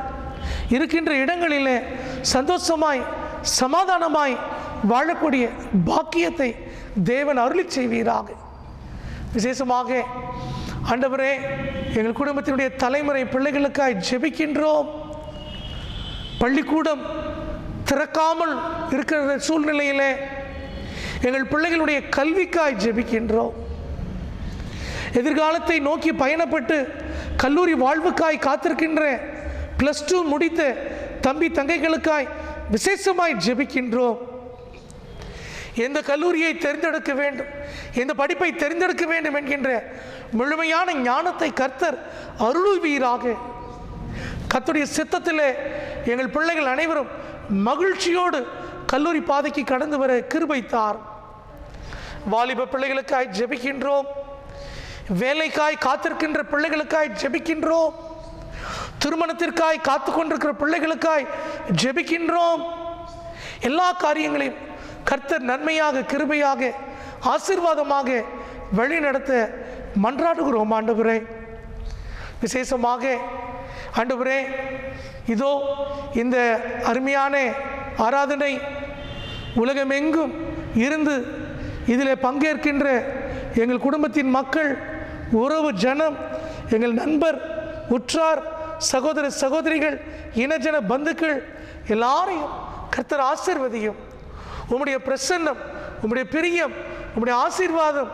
இருக்கின்ற இடங்களிலே சந்தோஷமாய், சமாதானமாய் வாழக்கூடிய பாக்கியத்தை தேவன் அருளி செய்வீராக. விசேஷமாக ஆண்டவரே, எங்கள் குடும்பத்தினுடைய தலைமுறை பிள்ளைகளுக்காய் ஜெபிக்கின்றோம். பள்ளிக்கூடம் திறக்காமல் இருக்கிற சூழ்நிலையிலே எங்கள் பிள்ளைகளுடைய கல்விக்காய் ஜெபிக்கின்றோம். எதிர்காலத்தை நோக்கி பயணப்பட்டு கல்லூரி வாழ்வுக்காய் காத்திருக்கின்ற +2 முடித்த தம்பி தங்கைகளுக்காய் விசேஷமாய் ஜெபிக்கின்றோம். எந்த கல்லூரியை தேர்ந்தெடுக்க வேண்டும், எந்த படிப்பை தேர்ந்தெடுக்க வேண்டும் என்கின்ற முழுமையான ஞானத்தை கர்த்தர் அருள்வீராக. கர்த்தருடைய சித்தத்திலே எங்கள் பிள்ளைகள் அனைவரும் மகிழ்ச்சியோடு கல்லூரி பாதைக்கு கடந்து வர கிருபை தார். வாலிப பிள்ளைகளுக்காய் ஜெபிக்கின்றோம். வேலைக்காய் காத்திருக்கின்ற பிள்ளைகளுக்காய் ஜெபிக்கின்றோம். திருமணத்திற்காய் காத்து கொண்டிருக்கிற பிள்ளைகளுக்காய் ஜெபிக்கின்றோம். எல்லா காரியங்களையும் கர்த்தர் நன்மையாக, கிருபையாக, ஆசீர்வாதமாக வழி நடத்த மன்றாடுகிறோம் ஆண்டவரே. விசேஷமாக ஆண்டவரே, இதோ இந்த அருமையான ஆராதனை உலகமெங்கும் இருந்து இதில் பங்கேற்கின்ற எங்கள் குடும்பத்தின் மக்கள், உறவு ஜனம், எங்கள் நண்பர், உற்றார், சகோதர சகோதரிகள், இனஜன பந்துக்கள் எல்லாரையும் கர்த்தர் ஆசீர்வதியும். உம்முடைய பிரசன்னம், உம்முடைய பிரியம், உம்முடைய ஆசீர்வாதம்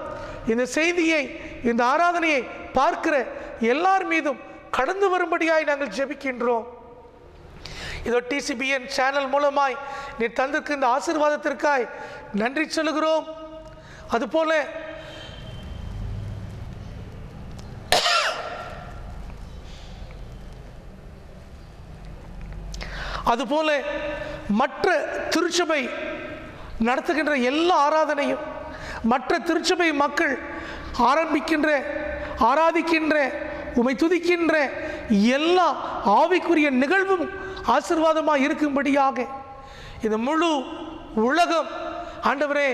இந்த செய்தியை, இந்த ஆராதனையை பார்க்கிற எல்லார் மீதும் கடந்து வரும்படியாய் நாங்கள் ஜெபிக்கின்றோம். இதோ TCBN சேனல் மூலமாய் நீ தந்திருக்க இந்த ஆசீர்வாதத்திற்காய் நன்றி சொல்லுகிறோம். அதுபோல மற்ற திருச்சபை நடத்துகின்ற எல்லா ஆராதனையும், மற்ற திருச்சபை மக்கள் ஆராதிக்கின்ற, உம்மை துதிக்கின்ற எல்லா ஆவிக்குரிய நிகழ்வும் ஆசீர்வாதமாக இருக்கும்படியாக இந்த முழு உலகம் ஆண்டவரே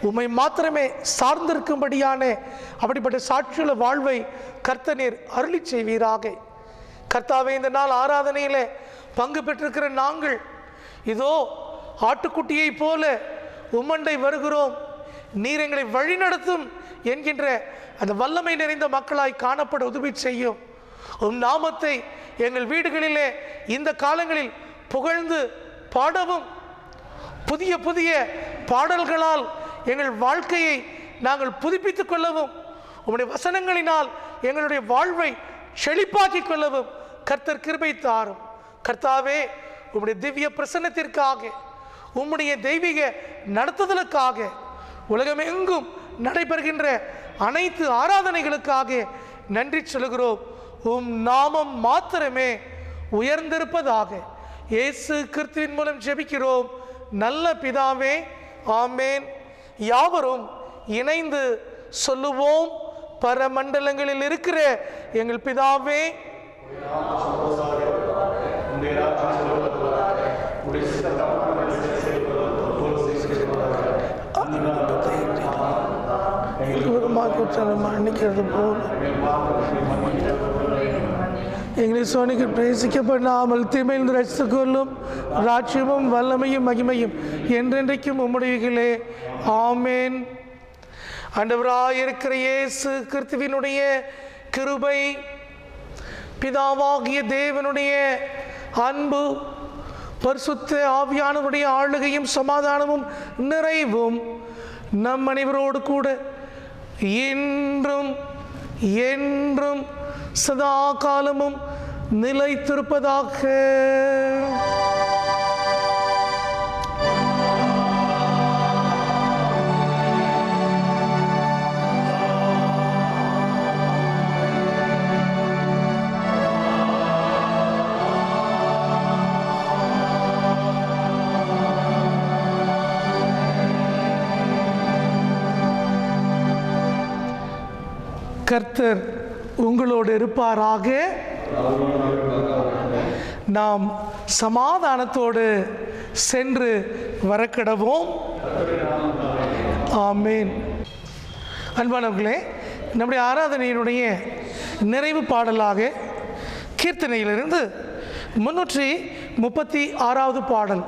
உம்மை மாத்திரமே சார்ந்திருக்கும்படியான அப்படிப்பட்ட சாட்சியுள்ள வாழ்வை கர்த்தர் நீர் அருளி செய்வீராக. கர்த்தாவே, இந்த நாள் ஆராதனையில் பங்கு பெற்றிருக்கிற நாங்கள் இதோ ஆட்டுக்குட்டியை போல உம்மண்டை வருகிறோம், நீர் எங்களை வழிநடத்தும் என்கின்ற அந்த வல்லமை நிறைந்த மக்களாய் காணப்பட உதவி செய்யும். உம் நாமத்தை எங்கள் வீடுகளிலே இந்த காலங்களில் புகழ்ந்து பாடவும், புதிய புதிய பாடல்களால் எங்கள் வாழ்க்கையை நாங்கள் புதுப்பித்துக் கொள்ளவும், உம்முடைய வசனங்களினால் எங்களுடைய வாழ்வை செழிப்பாக்கிக் கொள்ளவும் கர்த்தர் கிருபை தாரும். கர்த்தாவே, உம்முடைய திவ்ய பிரசன்னத்திற்காக, உம்முடைய தெய்வீக நடத்துதலுக்காக, உலகமெங்கும் நடைபெறுகின்ற அனைத்து ஆராதனைகளுக்காக நன்றி சொல்கிறோம். உம் நாமம் மாத்திரமே உயர்ந்திருப்பதாக இயேசு கிறிஸ்துவின் மூலம் ஜெபிக்கிறோம் நல்ல பிதாவே, ஆமேன். யாவரும் இணைந்து சொல்லுவோம். பரமண்டலங்களில் இருக்கிற எங்கள் பிதாவே, மன்னிக்கிறது போல் எங்களை சோனிக்கு பிரேசிக்கப்படாமல் தீமையில் ரசித்துக் கொள்ளும். ராட்சியமும் வல்லமையும் மகிமையும் என்றென்றைக்கும் உம்முடையவைகளே, ஆமேன். ஆண்டவராயிருக்கிற இயேசு கிறிஸ்துவினுடைய கிருபை, பிதாவாகிய தேவனுடைய அன்பு, பரிசுத்த ஆவியானவருடைய ஆளுகையும் சமாதானமும் நிறைவும் நம் அனைவரோடு கூட இன்றும் என்றும் சதா காலமும் நிலைத்திருப்பதாக. கர்த்தர் உங்களோடு இருப்பாராக. நாம் சமாதானத்தோடு சென்று வரக்கிடவோம். ஆமேன். அன்பானவர்களே, நம்முடைய ஆராதனையினுடைய நிறைவு பாடலாக கீர்த்தனையிலிருந்து 336வது பாடல்,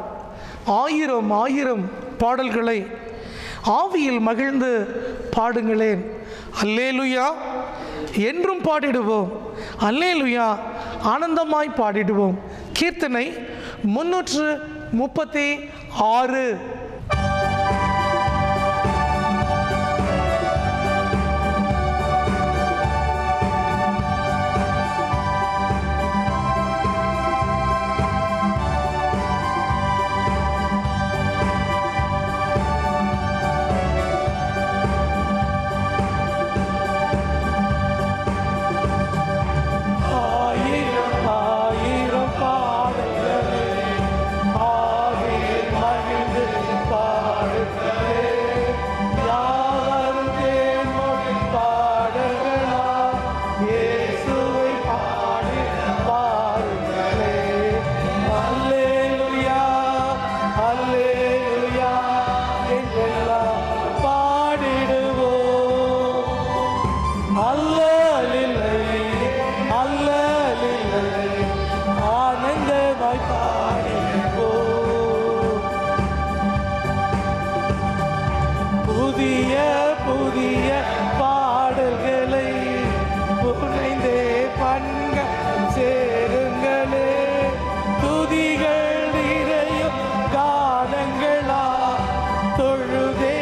1000 பாடல்களை ஆவியில் மகிழ்ந்து பாடுங்களேன், அல்லேலுயா என்றும் பாடிடுவோம், அல்லேலுயா ஆனந்தமாய் பாடிடுவோம். கீர்த்தனை 336. புதிய பாடல்களை புனைந்தே பண்க சேருங்களே, துதிகள் நிறையும் கானங்களா தொழுதே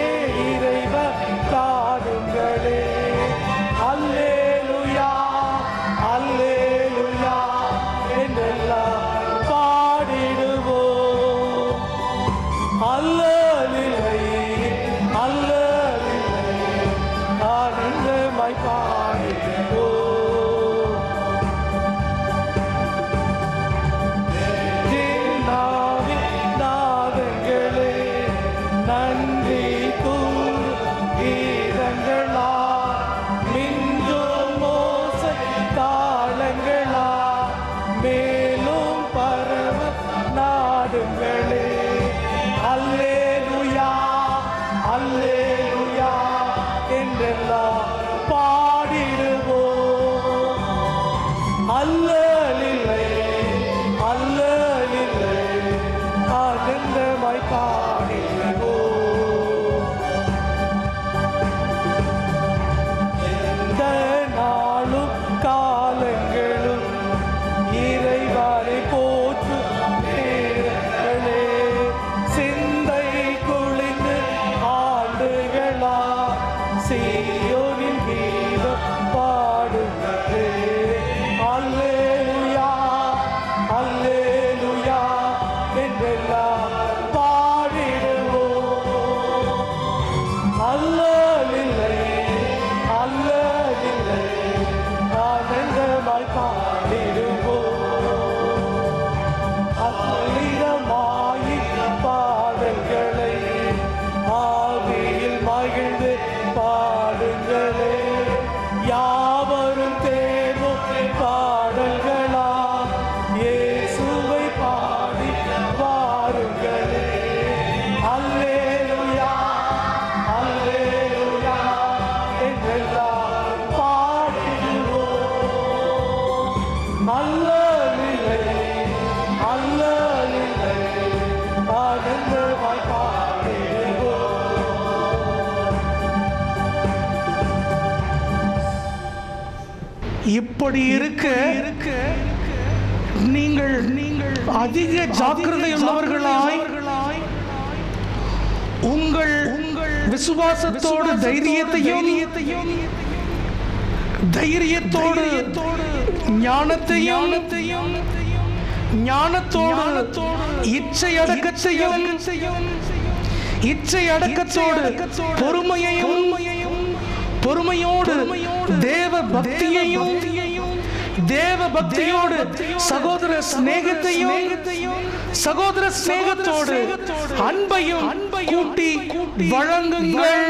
இறைவர் காணுங்களே. அல்லேலுயா அல்லேலுயா என்றெல்லாம் பாடிடுவோம். அல்லேலுயா ஆனந்தமாய் பாடிடுவோம். நாதங்களே நன்றி கூறு கீதங்களா, மிஞ்சும் மோசை தாளங்களா, மேலும் பரவ ஆனந்தமாய் பாடிடுவோம். எந்த நாளும் காலங்களும் இறைவனை போற்றும் நேரங்களே, சிந்தை குளிந்து ஆண்டுகளா சீயோனின் கீதம் பாடுங்களே. அல்லேலூயா அல்லேலூயா என்றெல்லாம் பாடிடுவோம். அல்லலில்லை அல்லலில்லை ஆனந்தமாய் பாடிடுவோம். அமிதமாயின் பாடல்களை ஆவியில் மகிழ்ந்து பாடுங்களே. யாவரும் தேடும் பாடல்களா இயேசுவை பாடி வாருங்களே. அல்லேலூயா அல்லேலூயா என்றெல்லாம் பாடிடுவோம். அல்லலில்லை அல்லலில்லை ஆனந்தமாய் பாடிடுவோம். இப்படி இருக்க நீங்கள் அதிக ஜாக்கிரதை உள்ளவர்களாய் உங்கள் விசுவாசத்தோடு தைரியத்தோடு ஞானத்தையும் ஞானத்தோடு இச்சை அடக்கத்தோடு பொறுமையோடு தேவ பக்தியோடு சகோதர சிநேகத்தோடு அன்பையும் கூட்டி வழங்குங்கள்.